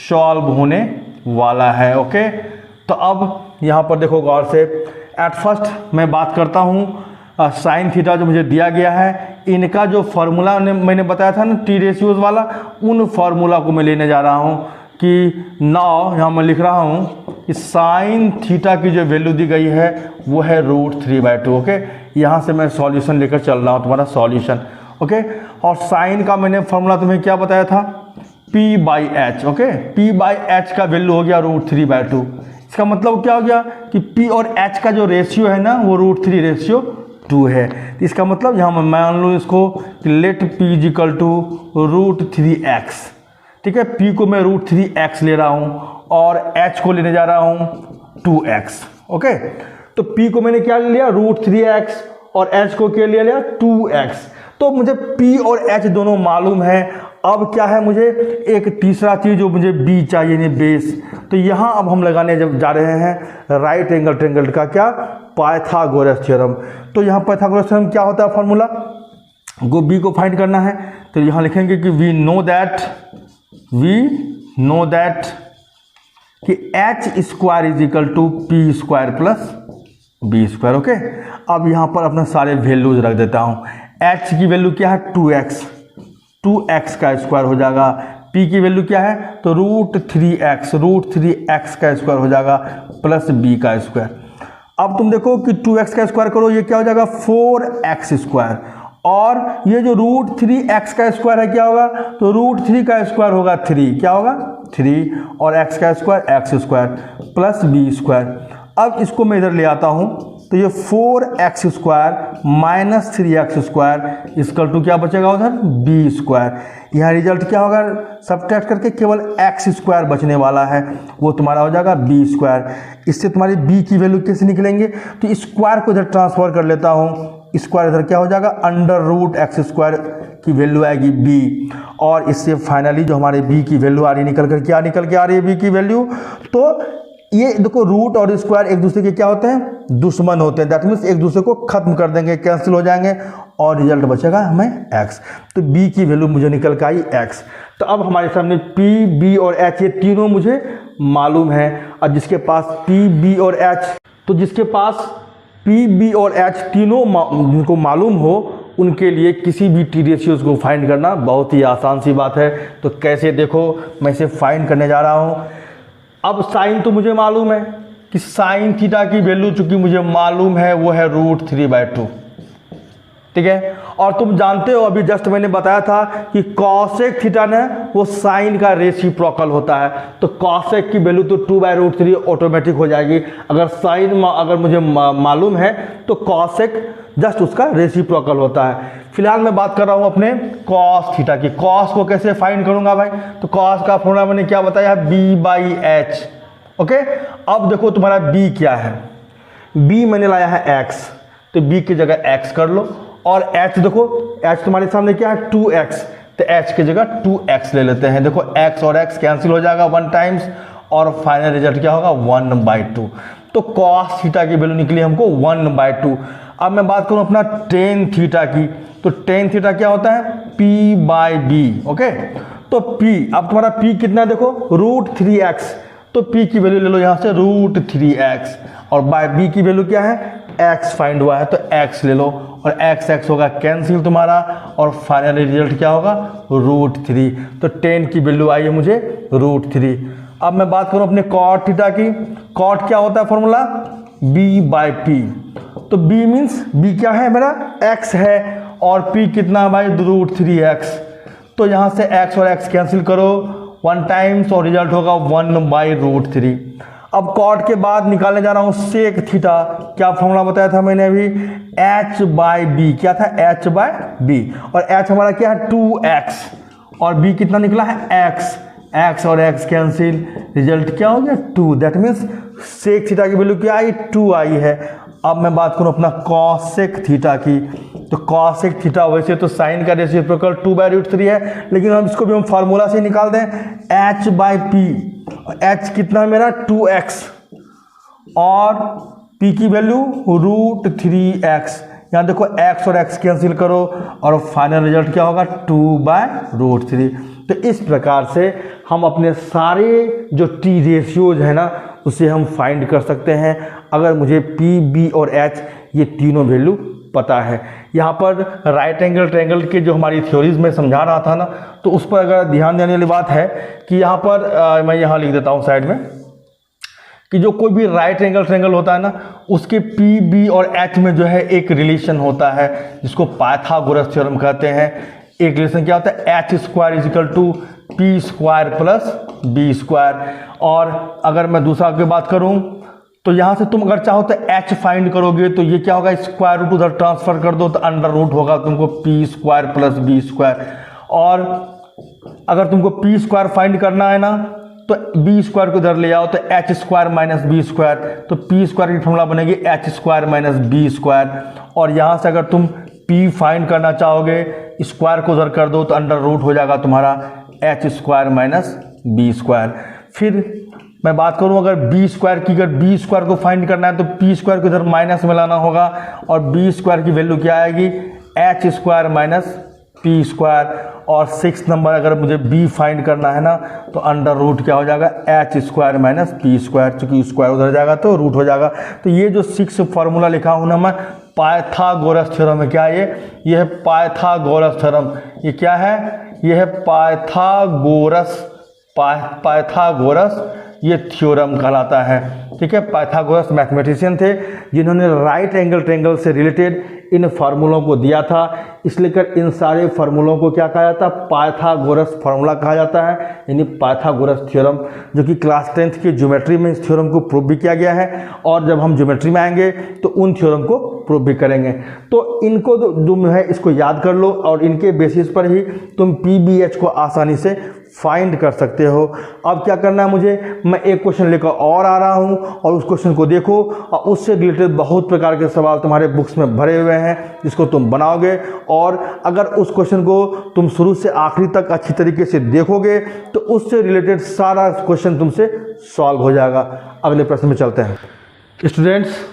सॉल्व होने वाला है। ओके, तो अब यहाँ पर देखो गौर से। एट फर्स्ट मैं बात करता हूँ साइन थीटा जो मुझे दिया गया है, इनका जो फार्मूला मैंने बताया था ना टी रेशियोज वाला, उन फार्मूला को मैं लेने जा रहा हूँ कि नाउ यहाँ मैं लिख रहा हूँ कि साइन थीटा की जो वैल्यू दी गई है वो है √3/2। ओके, यहाँ से मैं सॉल्यूशन लेकर चल रहा हूँ, तुम्हारा सॉल्यूशन। ओके, और साइन का मैंने फॉर्मूला तुम्हें क्या बताया था, P/H। ओके, P/H का वैल्यू हो गया √3/2। इसका मतलब क्या हो गया कि P और H का जो रेशियो है ना वो √3/2 है। इसका मतलब यहाँ मैं मान लूँ इसको कि late P equal to √3x। ठीक है, P को मैं √3x ले रहा हूँ और H को लेने जा रहा हूँ 2x। ओके, तो P को मैंने क्या ले लिया √3x और H को क्या ले लिया 2x। तो मुझे P और H दोनों मालूम है। अब क्या है, मुझे एक तीसरा चीज़ जो मुझे B चाहिए, नहीं बेस। तो यहाँ अब हम लगाने जब जा रहे हैं राइट एंगल ट्रायंगल का क्या, पाइथागोरस थ्योरम। तो यहाँ पाइथागोरस थ्योरम क्या होता है फॉर्मूला, B को फाइंड करना है। तो यहाँ लिखेंगे कि वी नो दैट कि H² is equal to P² plus B²। Okay, अब यहाँ पर अपना सारे वैल्यूज रख देता हूँ। H की वैल्यू क्या है 2x का स्क्वायर हो जाएगा। P की वैल्यू क्या है तो √3x का स्क्वायर हो जाएगा प्लस B का स्क्वायर। अब तुम देखो कि 2x का स्क्वायर करो, ये क्या हो जाएगा 4x², और ये जो √3 x का स्क्वायर है क्या होगा, तो √3 का स्क्वायर होगा 3, क्या होगा 3, और x का square x square plus b square. अब इसको मैं इधर ले आता हूँ, तो ये 4x square minus 3x square equal to क्या बचेगा उधर b स्क्वायर। यहाँ रिजल्ट क्या होगा, सब्ट्रैक्ट करके केवल x स्क्वायर बचने वाला है, वो तुम्हारा हो जाएगा b स्क्वायर। इससे तुम्हारी b की वैल्यू कैसे निकलेंगे, तो स्क्वायर को इधर ट्रांसफर कर लेता हूँ, स्क्वायर इधर क्या हो जाएगा √x स्क्वायर की वैल्यू आएगी b, और इससे फाइनली जो हमारे b की वैल्यू आ रही है निकल के आ रही है b की वैल्यू। तो ये देखो रूट और स्क्वायर एक दूसरे के क्या होते हैं, दुश्मन होते हैं, दैट मीन्स एक दूसरे को खत्म कर देंगे, कैंसिल हो जाएंगे, और रिजल्ट बचेगा हमें x। तो b की वैल्यू मुझे निकल के आई x। तो अब हमारे सामने p, b और h ये तीनों मुझे मालूम है। अब जिसके पास p, b और h, तो जिसके पास p, b और h तीनों जिनको मालूम हो, उनके लिए किसी भी टी रेशियोज को फाइंड करना बहुत ही आसान सी बात है। तो कैसे, देखो मैं इसे फाइंड करने जा रहा हूँ। अब साइन तो मुझे मालूम है कि साइन थीटा की वैल्यू चूंकि मुझे मालूम है वो है √3/2, ठीक है। और तुम जानते हो अभी जस्ट मैंने बताया था कि कॉसेक थीटा ने वो साइन का रेसिप्रोकल होता है, तो कॉसेक की वैल्यू तो 2/√3 ऑटोमेटिक हो जाएगी। अगर साइन अगर मुझे मालूम है तो कॉसेक जस्ट उसका रेसिप्रोकल होता है। फिलहाल मैं बात कर रहा हूँ अपने कॉस थीटा की। कॉस को कैसे फाइंड करूंगा भाई, तो कॉस का फॉर्मूला मैंने क्या बताया, b/h, ओके। अब देखो तुम्हारा b क्या है, b मैंने लाया है x, तो b की जगह x कर लो, और h देखो h तुम्हारे सामने क्या है 2x, तो h की जगह 2x ले लेते हैं। देखो x और x कैंसिल हो जाएगा 1 टाइम्स, और फाइनल रिजल्ट क्या होगा 1/2। तो कॉस थीटा की वैल्यू निकली हमको 1/2। अब मैं बात करूं अपना टेन थीटा की, तो टेन थीटा क्या होता है p/b, ओके। तो p, अब तुम्हारा p कितना है देखो √3x, तो p की वैल्यू ले लो यहाँ से √3x, और बाय b की वैल्यू क्या है x फाइंड हुआ है, तो x ले लो, और x होगा कैंसिल तुम्हारा, और फाइनल रिजल्ट क्या होगा √3। तो 10 की वैल्यू आई है मुझे √3। अब मैं बात करूं अपने कॉट थीटा की। कॉट क्या होता है फॉर्मूला, b/p, तो b मीन्स b क्या है मेरा x है, और p कितना भाई √3x, तो यहाँ से x और x कैंसिल करो 1 टाइम्स, और रिजल्ट होगा 1/√3। अब कॉट के बाद निकालने जा रहा हूँ सेक थीटा। क्या फॉर्मूला बताया था मैंने अभी, h/b, क्या था h/b, और h हमारा क्या है 2x, और b कितना निकला है x और x कैंसिल, रिजल्ट क्या हो गया 2, दैट मीन्स सेक थीटा की वैल्यू क्या आई 2 आई है। अब मैं बात करूं अपना कॉसेक थीटा की, तो कॉसेक थीटा वैसे तो साइन का रेसिप्रोकल 2/√3 है, लेकिन हम इसको भी हम फार्मूला से निकाल दें h/p, h कितना है मेरा 2x, और p की वैल्यू √3x। यहाँ देखो x और x कैंसिल करो, और फाइनल रिजल्ट क्या होगा 2/√3। तो इस प्रकार से हम अपने सारे जो टी रेशियोज है ना उसे हम फाइंड कर सकते हैं, अगर मुझे p, b और h ये तीनों वैल्यू पता है। यहाँ पर राइट एंगल ट्रायंगल के जो हमारी थ्योरीज में समझा रहा था ना, तो उस पर अगर ध्यान देने वाली बात है कि यहाँ पर मैं यहाँ लिख देता हूँ साइड में, कि जो कोई भी राइट एंगल ट्रायंगल होता है ना, उसके p, b और h में जो है एक रिलेशन होता है जिसको पाइथागोरस थ्योरम कहते हैं। एक रिलेशन क्या होता है h² = p² + b²। और अगर मैं दूसरा की बात करूं तो यहाँ से तुम अगर चाहो तो h फाइंड करोगे, तो ये क्या होगा स्क्वायर रूट उधर ट्रांसफर कर दो, तो अंडर रूट होगा तुमको p² + b²। और अगर तुमको p² फाइंड करना है ना, तो b² को इधर ले आओ, तो h² - b², तो p² की फॉर्मूला बनेगी h² - b²। और यहाँ से अगर तुम p फाइंड करना चाहोगे, स्क्वायर को उधर कर दो, तो अंडर रूट हो जाएगा तुम्हारा h² - b²। फिर मैं बात करूं अगर b² की, अगर b² को फाइंड करना है तो p² को इधर माइनस में लाना होगा, और b² की वैल्यू क्या आएगी h² - p²। और 6 नंबर अगर मुझे b फाइंड करना है ना, तो अंडर रूट क्या हो जाएगा h² - p², चूंकि स्क्वायर उधर जाएगा तो रूट हो जाएगा। तो ये जो 6 फार्मूला लिखा हूं ना मैं, पाइथागोरस थ्योरम है। क्या ये है पाइथागोरस थ्योरम। ये क्या है, ये है पाइथागोरस ये थ्योरम कहलाता है। ठीक है, पाइथागोरस मैथमेटिशियन थे जिन्होंने राइट एंगल ट्रायंगल से रिलेटेड इन फार्मूलों को दिया था, इसलिए कर इन सारे फार्मूलों को क्या कहा जाता है, पाइथागोरस फार्मूला कहा जाता है, यानी पाइथागोरस थ्योरम, जो कि क्लास 10th की ज्योमेट्री में इस थ्योरम को प्रूव भी किया गया है, और जब हम ज्योमेट्री में आएंगे तो उन थ्योरम को प्रूव भी करेंगे। तो इनको जो है इसको याद कर लो, और इनके बेसिस पर ही तुम PBH को आसानी से फाइंड कर सकते हो। अब क्या करना है मुझे, मैं एक क्वेश्चन लेकर और आ रहा हूं, और उस क्वेश्चन को देखो, और उससे रिलेटेड बहुत प्रकार के सवाल तुम्हारे बुक्स में भरे हुए हैं जिसको तुम बनाओगे, और अगर उस क्वेश्चन को तुम शुरू से आखिरी तक अच्छी तरीके से देखोगे तो उससे रिलेटेड सारा क्वेश्चन तुमसे सॉल्व हो जाएगा। अगले प्रश्न में चलते हैं स्टूडेंट्स।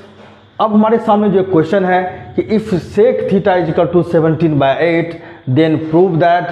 अब हमारे सामने जो क्वेश्चन है कि if sec theta is equal to 17/8 then prove that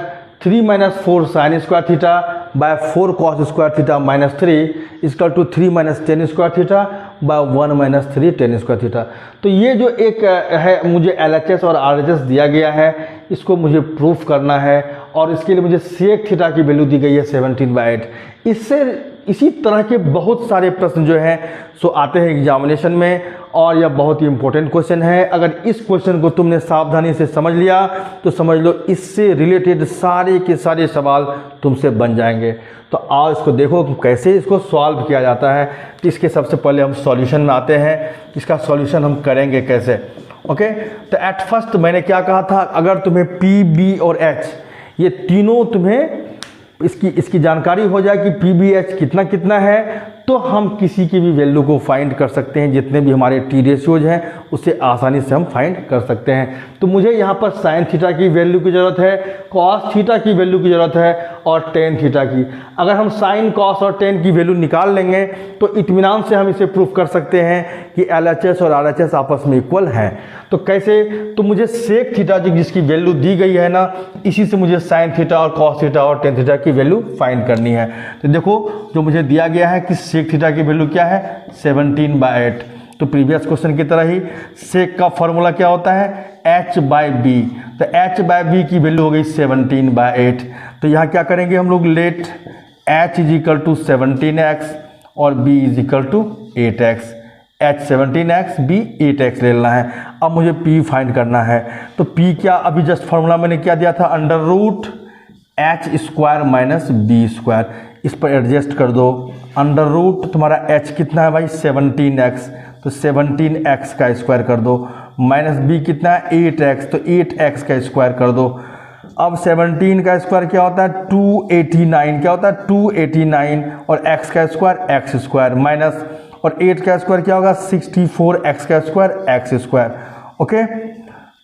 3 - 4 sin square theta by 4 cos square theta minus 3 is equal to 3 - 10 square theta by 1 - 3 10 square theta. तो ये जो एक है मुझे LHS और RHS दिया गया है, इसको मुझे प्रूफ करना है, और इसके लिए मुझे सेक थीटा की वैल्यू दी गई है 17/8। इससे इसी तरह के बहुत सारे प्रश्न जो हैं सो आते हैं एग्जामिनेशन में, और यह बहुत ही इंपॉर्टेंट क्वेश्चन है। अगर इस क्वेश्चन को तुमने सावधानी से समझ लिया तो समझ लो इससे रिलेटेड सारे के सारे सवाल तुमसे बन जाएंगे। तो आओ इसको देखो कैसे इसको सॉल्व किया जाता है। इसके सबसे पहले हम सॉल्यूशन में आते हैं, इसका सॉल्यूशन हम करेंगे कैसे। ओके, तो एट फर्स्ट मैंने क्या कहा था, अगर तुम्हें P, B और H ये तीनों तुम्हें इसकी जानकारी हो जाए कि PBH कितना कितना है, तो हम किसी की भी वैल्यू को फाइंड कर सकते हैं। जितने भी हमारे T रेशियोज हैं उससे आसानी से हम फाइंड कर सकते हैं। तो मुझे यहाँ पर साइन थीटा की वैल्यू की ज़रूरत है, कॉस थीटा की वैल्यू की ज़रूरत है, और टेन थीटा की। अगर हम साइन, कॉस और टेन की वैल्यू निकाल लेंगे तो इत्मीनान से हम इसे प्रूफ कर सकते हैं कि LHS और RHS आपस में इक्वल हैं। तो कैसे, तो मुझे सेक थीटा जिसकी वैल्यू दी गई है ना, इसी से मुझे साइन थीटा और कॉस थीटा और टेन थीटा की वैल्यू फाइंड करनी है। तो देखो जो मुझे दिया गया है कि सेक थीटा की वैल्यू क्या है 17/8। तो प्रीवियस क्वेश्चन की तरह ही सेक का फॉर्मूला क्या होता है H/B। तो H/B की वैल्यू हो गई 17/8। तो यहाँ क्या करेंगे हम लोग, let H is equal to 17x और B is equal to 8x। H 17x, B 8x ले लेना है। अब मुझे P फाइंड करना है। तो P क्या, अभी जस्ट फॉर्मूला मैंने क्या दिया था, under root H² minus B²। इस पर एडजस्ट कर दो। अंडर रूट तुम्हारा H कितना है भाई 17x, तो 17x का स्क्वायर कर दो, माइनस B कितना है 8x, तो 8x का स्क्वायर कर दो। अब 17 का स्क्वायर क्या होता है 289, क्या होता है 289, और x का स्क्वायर x², माइनस और 8 का स्क्वायर क्या होगा 64x का स्क्वायर x²। ओके,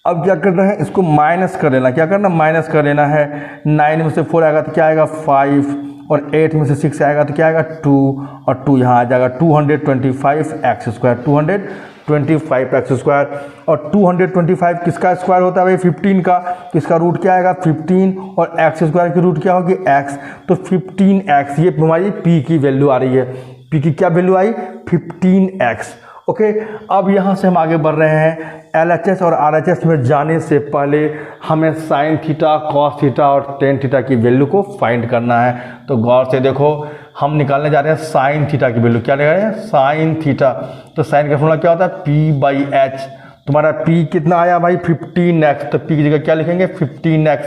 अब क्या करना है, इसको माइनस कर लेना। क्या करना, माइनस कर लेना है। 9 में से 4 आएगा तो क्या आएगा 5, और 8 में से 6 आएगा तो क्या आएगा 2, और 2 यहाँ आ जाएगा 225x², 225x²। और 225 किसका स्क्वायर होता है भाई 15 का, तो इसका रूट क्या आएगा 15, और x² की रूट क्या होगी x, तो 15x। ये हमारी P की वैल्यू आ रही है। P की क्या वैल्यू आई 15x। ओके, अब यहाँ से हम आगे बढ़ रहे हैं। LHS और RHS में जाने से पहले हमें साइन थीटा, कॉस थीटा और टेन थीटा की वैल्यू को फाइंड करना है। तो गौर से देखो, हम निकालने जा रहे हैं साइन थीटा की वैल्यू। क्या निकाल रहे हैं, साइन थीटा। तो साइन का फॉर्मूला क्या होता है P/H। तुम्हारा P कितना आया भाई 15x, तो P की जगह क्या लिखेंगे 15x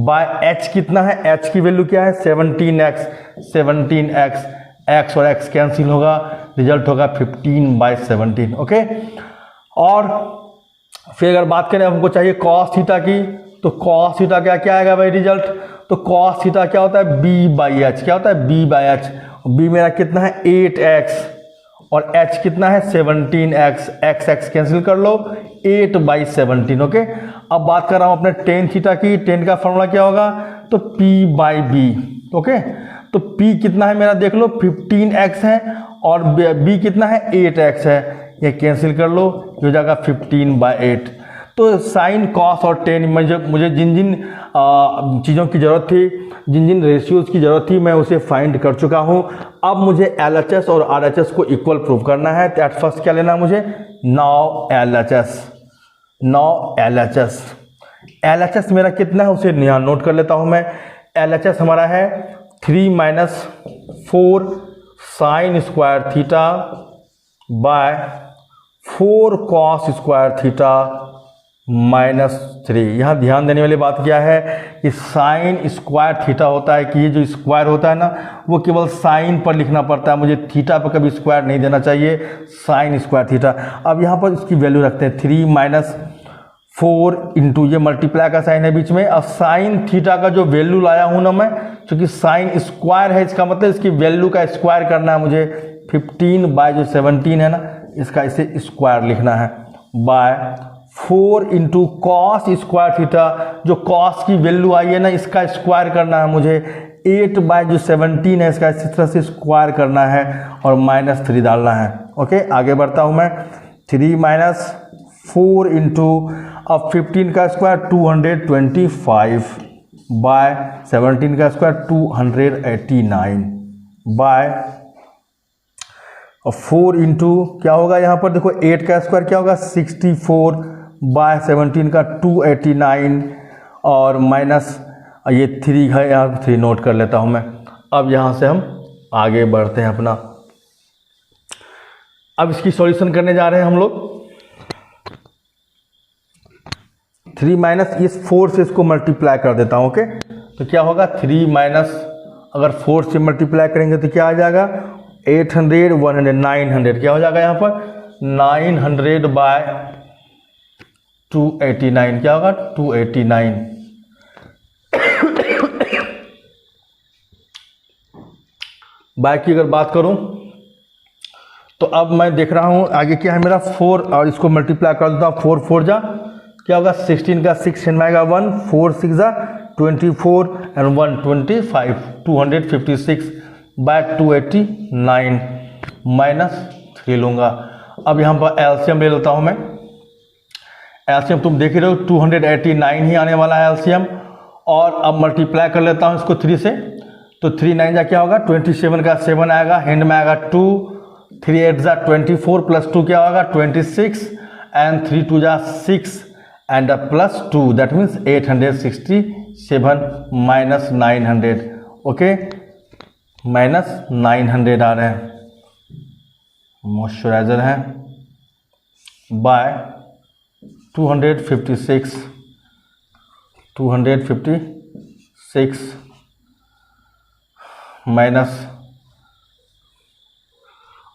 बाय H कितना है, H की वैल्यू क्या है 17x, 17x, x और x कैंसिल होगा, रिजल्ट होगा 15/17। ओके, और फिर अगर बात करें हमको चाहिए कॉस थीटा की, तो कॉस थीटा क्या क्या आएगा भाई रिजल्ट, तो कॉस थीटा क्या होता है B/H। क्या होता है B/H। B मेरा कितना है 8x, और H कितना है 17x, x कैंसिल कर लो 8/17। ओके, अब बात कर रहा हूँ अपने टेन थीटा की। टेन का फॉर्मूला क्या होगा, तो P/B। ओके, तो P कितना है मेरा देख लो 15x है, और B कितना है 8x है, ये कैंसिल कर लो, ये हो जाएगा 15/8। तो साइन, कॉस और टेन मुझे जिन जिन चीज़ों की ज़रूरत थी, जिन जिन रेशियोज़ की ज़रूरत थी, मैं उसे फाइंड कर चुका हूँ। अब मुझे LHS और RHS को इक्वल प्रूव करना है। तो एट फर्स्ट क्या लेना है मुझे, नाउ LHS। LHS मेरा कितना है उसे यहाँ नोट कर लेता हूँ मैं। LHS हमारा है 3 - 4 sine square theta by 4 cos square theta -3। यहाँ ध्यान देने वाली बात क्या है कि साइन स्क्वायर थीटा होता है कि ये जो स्क्वायर होता है ना वो केवल साइन पर लिखना पड़ता है, मुझे थीटा पर कभी स्क्वायर नहीं देना चाहिए, साइन स्क्वायर थीटा। अब यहाँ पर इसकी वैल्यू रखते हैं 3 - 4 इंटू ये मल्टीप्लाई का साइन है बीच में। अब साइन थीटा का जो वैल्यू लाया हूँ ना मैं, क्योंकि साइन स्क्वायर है इसका मतलब इसकी वैल्यू का स्क्वायर करना है मुझे। 15 बाय जो 17 है ना इसका इसे स्क्वायर लिखना है by 4 into cos square theta, जो कॉस की वैल्यू आई है ना इसका स्क्वायर करना है मुझे। 8 बाय जो 17 है इसका इसी तरह से स्क्वायर करना है और -3 डालना है। ओके, आगे बढ़ता हूँ मैं। 3 - 4 इंटू अब 15 का स्क्वायर 225 बाय 17 का स्क्वायर 289 बाय और 4 इंटू क्या होगा यहाँ पर देखो 8 का स्क्वायर क्या होगा 64 बाय 17 का 289 और माइनस ये 3 है, यहाँ 3 नोट कर लेता हूँ मैं। अब यहाँ से हम आगे बढ़ते हैं अपना। अब इसकी सॉल्यूशन करने जा रहे हैं हम लोग। 3 माइनस इस 4 से इसको मल्टीप्लाई कर देता हूँ। ओके, तो क्या होगा 3 माइनस अगर 4 से मल्टीप्लाई करेंगे तो क्या आ जाएगा 800 100 900 क्या हो जाएगा यहाँ पर 900 बाय 289 क्या होगा 289। बाय की अगर बात करूं तो अब मैं देख रहा हूं आगे क्या है मेरा 4 और इसको मल्टीप्लाई कर देता हूं 4 4 जा क्या होगा 16 का 6 में आएगा 1 4 6 जा 24 एंड 1 25 256 बाय 289 -3 लूँगा। अब यहाँ पर एलसीएम ले लेता हूँ मैं। एलसीएम तुम देख रहे हो 289 ही आने वाला है एलसीएम। और अब मल्टीप्लाई कर लेता हूँ इसको 3 से, तो 3 9 जा क्या होगा 27 का 7 आएगा, हैंड में आएगा 2, 3 8 जा 24 प्लस 2 क्या होगा 26 एंड 3 2 जा 6 and plus 2 that means 867 -900। Okay, -900 आ रहे हैं मॉइस्चराइजर है बाय 256 माइनस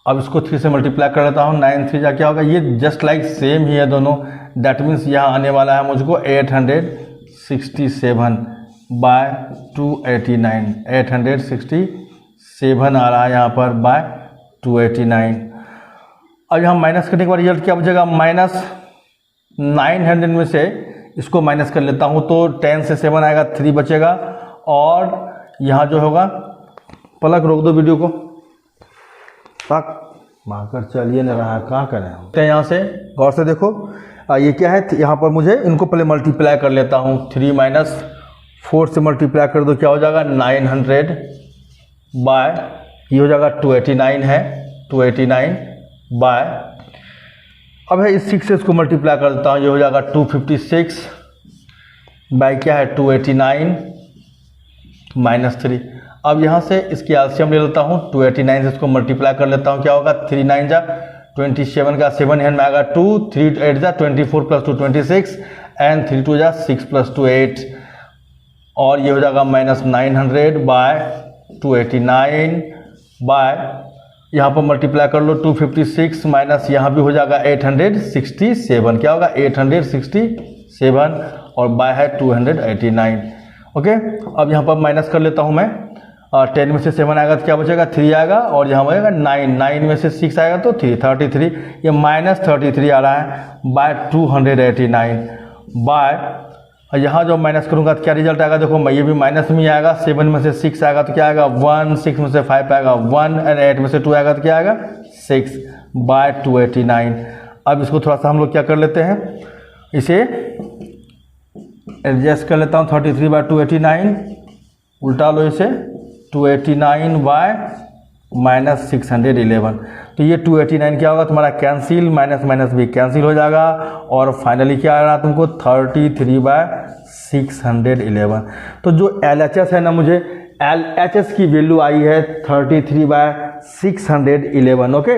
अब इसको 3 से मल्टीप्लाई कर लेता हूँ 9 3 जा क्या होगा ये जस्ट लाइक सेम ही है दोनों। दैट मीन्स यहाँ आने वाला है मुझको 867 बाय 289 867 आ रहा है यहाँ पर बाय 289। अब यहाँ माइनस करने के बाद रिजल्ट क्या बचेगा -900 में से इसको माइनस कर लेता हूँ तो 10 से 7 आएगा 3 बचेगा और यहाँ जो होगा पलक रोक दो वीडियो को मारकर चलिए न रहा है कहाँ करें तो यहाँ से गौर से देखो ये क्या है यहाँ पर मुझे इनको पहले मल्टीप्लाई कर लेता हूँ 3 - 4 से मल्टीप्लाई कर दो क्या हो जाएगा 900 बाय ये हो जाएगा 289 है 289 बाय अब है इस 6 से इसको मल्टीप्लाई कर देता हूँ ये हो जाएगा 256 बाय क्या है 289 -3। अब यहाँ से इसकी एलसीएम ले लेता हूँ 289 से इसको मल्टीप्लाई कर लेता हूँ क्या होगा 3 9 जा 27 का 7 हैंड में आएगा 2 3 8 जा 24 प्लस 2 26 एंड 3 2 जा 6 प्लस 2 8 और ये हो जाएगा -900 बाय 289 बाय यहाँ पर मल्टीप्लाई कर लो 256 माइनस यहाँ भी हो जाएगा 867 क्या होगा 867 और बाय है 289। ओके, अब यहाँ पर माइनस कर लेता हूँ मैं 10 में से 7 आएगा तो क्या बचेगा 3 आएगा और यहाँ बचेगा 9 में से 6 आएगा तो 3 33 ये -33 आ रहा है बाय 289 बाय यहाँ जो माइनस करूँगा तो क्या रिजल्ट आएगा देखो मैं ये भी माइनस में ही आएगा 7 में से 6 आएगा तो क्या आएगा 1 6 में से 5 आएगा 1 एंड 8 में से 2 आएगा तो क्या आएगा 6 बाय 289। अब इसको थोड़ा सा हम लोग क्या कर लेते हैं इसे एडजस्ट कर लेता हूँ 33 बाय 289 उल्टा लो इसे 289 बाय -611 तो ये 289 क्या होगा तुम्हारा कैंसिल माइनस माइनस भी कैंसिल हो जाएगा और फाइनली क्या आ रहा है तुमको 33 बाय 611। तो जो LHS है ना मुझे LHS की वैल्यू आई है 33 बाय 611। ओके,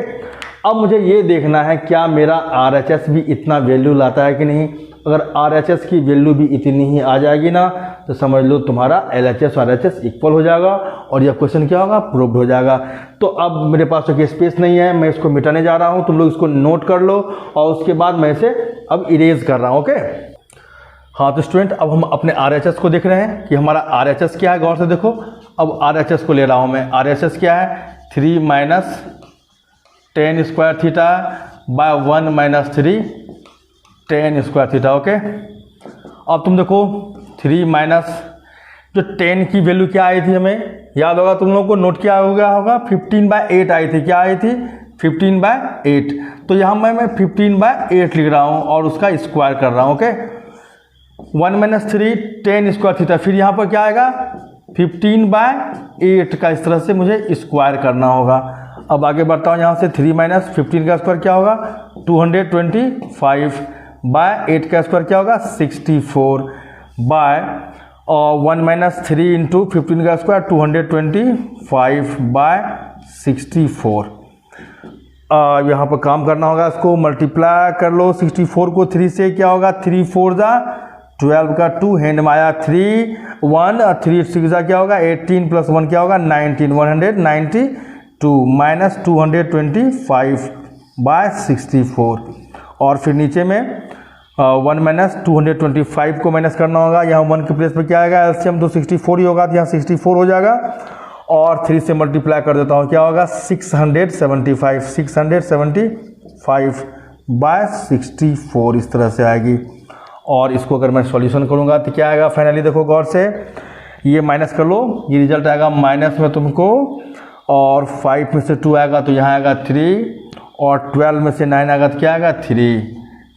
अब मुझे ये देखना है क्या मेरा RHS भी इतना वैल्यू लाता है कि नहीं। अगर RHS की वैल्यू भी इतनी ही आ जाएगी ना तो समझ लो तुम्हारा LHS और RHS इक्वल हो जाएगा और यह क्वेश्चन क्या होगा, प्रूव्ड हो जाएगा। तो अब मेरे पास तो स्पेस नहीं है, मैं इसको मिटाने जा रहा हूँ, तुम लोग इसको नोट कर लो और उसके बाद मैं इसे अब इरेज कर रहा हूँ। ओके, हाँ तो स्टूडेंट अब हम अपने RHS को देख रहे हैं कि हमारा RHS क्या है। गौर से देखो, अब RHS को ले रहा हूँ मैं। RHS क्या है, 3 minus ten square theta by 1 minus 3 ten square theta. Okay, अब तुम देखो 3 माइनस जो 10 की वैल्यू क्या आई थी, हमें याद होगा, तुम लोगों को नोट किया होगा 15/8 आई थी। क्या आई थी, 15/8। तो यहाँ मैं 15/8 लिख रहा हूँ और उसका स्क्वायर कर रहा हूँ। ओके, 1 माइनस 3 10 स्क्वायर थीटा, फिर यहाँ पर क्या आएगा 15/8 का इस तरह से मुझे स्क्वायर करना होगा। अब आगे बढ़ता हूँ यहाँ से, 3 माइनस 15 का स्क्वायर क्या होगा 225 बाय 8 का स्क्वायर क्या होगा 64 बाय 1 माइनस 3 इंटू 15 का स्क्वायर 225 बाय 64। यहाँ पर काम करना होगा, इसको मल्टीप्लाई कर लो। 64 को 3 से क्या होगा, 3 4 जा 12 का 2 हैंड में आया 3 1 और 3 6 जा क्या होगा 18 प्लस 1 क्या होगा 19 192 माइनस 225 बाय 64। और फिर नीचे में 1 माइनस 225 को माइनस करना होगा। यहाँ 1 के प्लेस पे क्या आएगा, एलसीएम तो 64 ही होगा, तो यहाँ 64 हो जाएगा और 3 से मल्टीप्लाई कर देता हूँ, क्या होगा 675 बाय 64 इस तरह से आएगी। और इसको अगर मैं सॉल्यूशन करूँगा तो क्या आएगा फाइनली, देखो गौर से, ये माइनस कर लो, ये रिजल्ट आएगा माइनस में तुमको, और 5 में से 2 आएगा तो यहाँ आएगा 3 और 12 में से 9 आएगा तो क्या आएगा 3।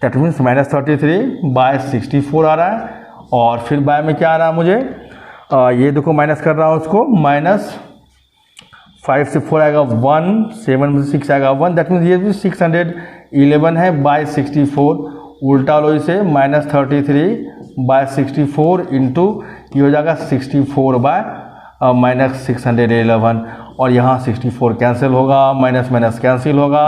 दैट मीन्स माइनस 33 बाय 64 आ रहा है। और फिर बाय में क्या आ रहा है मुझे, ये देखो माइनस कर रहा हूँ उसको, माइनस 5 से 4 आएगा 1, 7 में से 6 आएगा 1, दैट मीन्स ये भी 611 है बाय 64। उल्टा लो इसे, माइनस 33 बाय 64 इंटू ये हो जाएगा 64 बाय माइनस 611 और यहाँ 64 कैंसिल होगा, माइनस माइनस कैंसिल होगा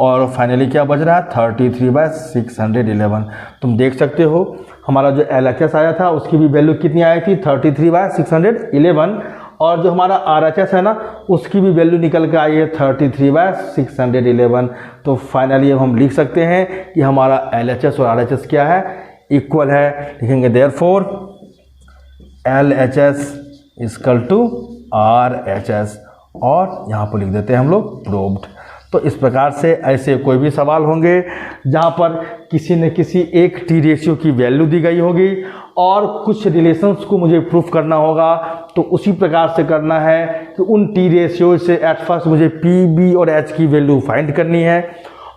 और फाइनली क्या बच रहा है 33 बाय 611। तुम देख सकते हो हमारा जो LHS आया था उसकी भी वैल्यू कितनी आई थी 33 बाय 611 और जो हमारा RHS है ना उसकी भी वैल्यू निकल के आई है 33 बाय 611। तो फाइनली अब हम लिख सकते हैं कि हमारा LHS और RHS क्या है, इक्वल है। लिखेंगे therefore LHS equal to RHS और यहाँ पर लिख देते हैं हम लोग प्रूव्ड। तो इस प्रकार से ऐसे कोई भी सवाल होंगे जहाँ पर किसी न किसी एक टी रेशियो की वैल्यू दी गई होगी और कुछ रिलेशंस को मुझे प्रूफ करना होगा, तो उसी प्रकार से करना है कि उन टी रेशियो से एट फर्स्ट मुझे P, B और H की वैल्यू फाइंड करनी है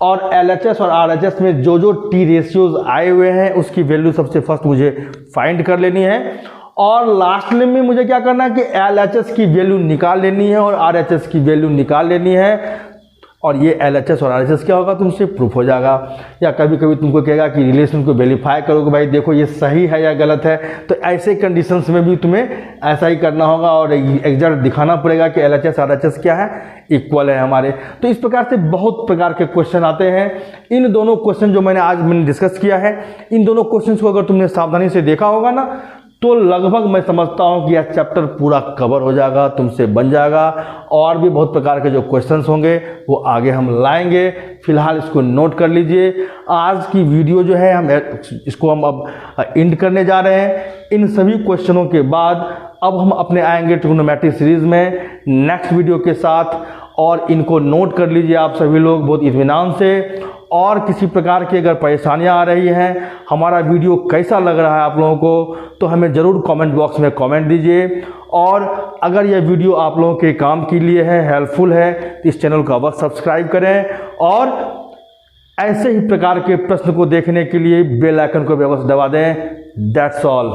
और LHS और RHS में जो जो टी रेशियोज आए हुए हैं उसकी वैल्यू सबसे फर्स्ट मुझे फाइंड कर लेनी है और लास्ट में मुझे क्या करना है कि LHS की वैल्यू निकाल लेनी है और RHS की वैल्यू निकाल लेनी है और ये LHS और RHS क्या होगा तुमसे प्रूफ हो जाएगा। या कभी कभी तुमको कहेगा कि रिलेशन को वेरीफाई करोगे, भाई देखो ये सही है या गलत है, तो ऐसे कंडीशंस में भी तुम्हें ऐसा ही करना होगा और एग्जैक्ट दिखाना पड़ेगा कि LHS RHS क्या है, इक्वल है हमारे। तो इस प्रकार से बहुत प्रकार के क्वेश्चन आते हैं। इन दोनों क्वेश्चन जो मैंने डिस्कस किया है, इन दोनों क्वेश्चन को अगर तुमने सावधानी से देखा होगा ना तो लगभग मैं समझता हूं कि यह चैप्टर पूरा कवर हो जाएगा, तुमसे बन जाएगा। और भी बहुत प्रकार के जो क्वेश्चंस होंगे वो आगे हम लाएंगे, फिलहाल इसको नोट कर लीजिए। आज की वीडियो जो है इसको हम अब एंड करने जा रहे हैं। इन सभी क्वेश्चनों के बाद अब हम अपने आएंगे ट्रिग्नोमेट्री सीरीज में नेक्स्ट वीडियो के साथ, और इनको नोट कर लीजिए आप सभी लोग बहुत इत्मीनान से। और किसी प्रकार की अगर परेशानियां आ रही हैं, हमारा वीडियो कैसा लग रहा है आप लोगों को, तो हमें ज़रूर कमेंट बॉक्स में कमेंट दीजिए। और अगर यह वीडियो आप लोगों के काम के लिए है, हेल्पफुल है, तो इस चैनल को अवश्य सब्सक्राइब करें और ऐसे ही प्रकार के प्रश्न को देखने के लिए बेल आइकन को अवश्य दबा दें। That's all.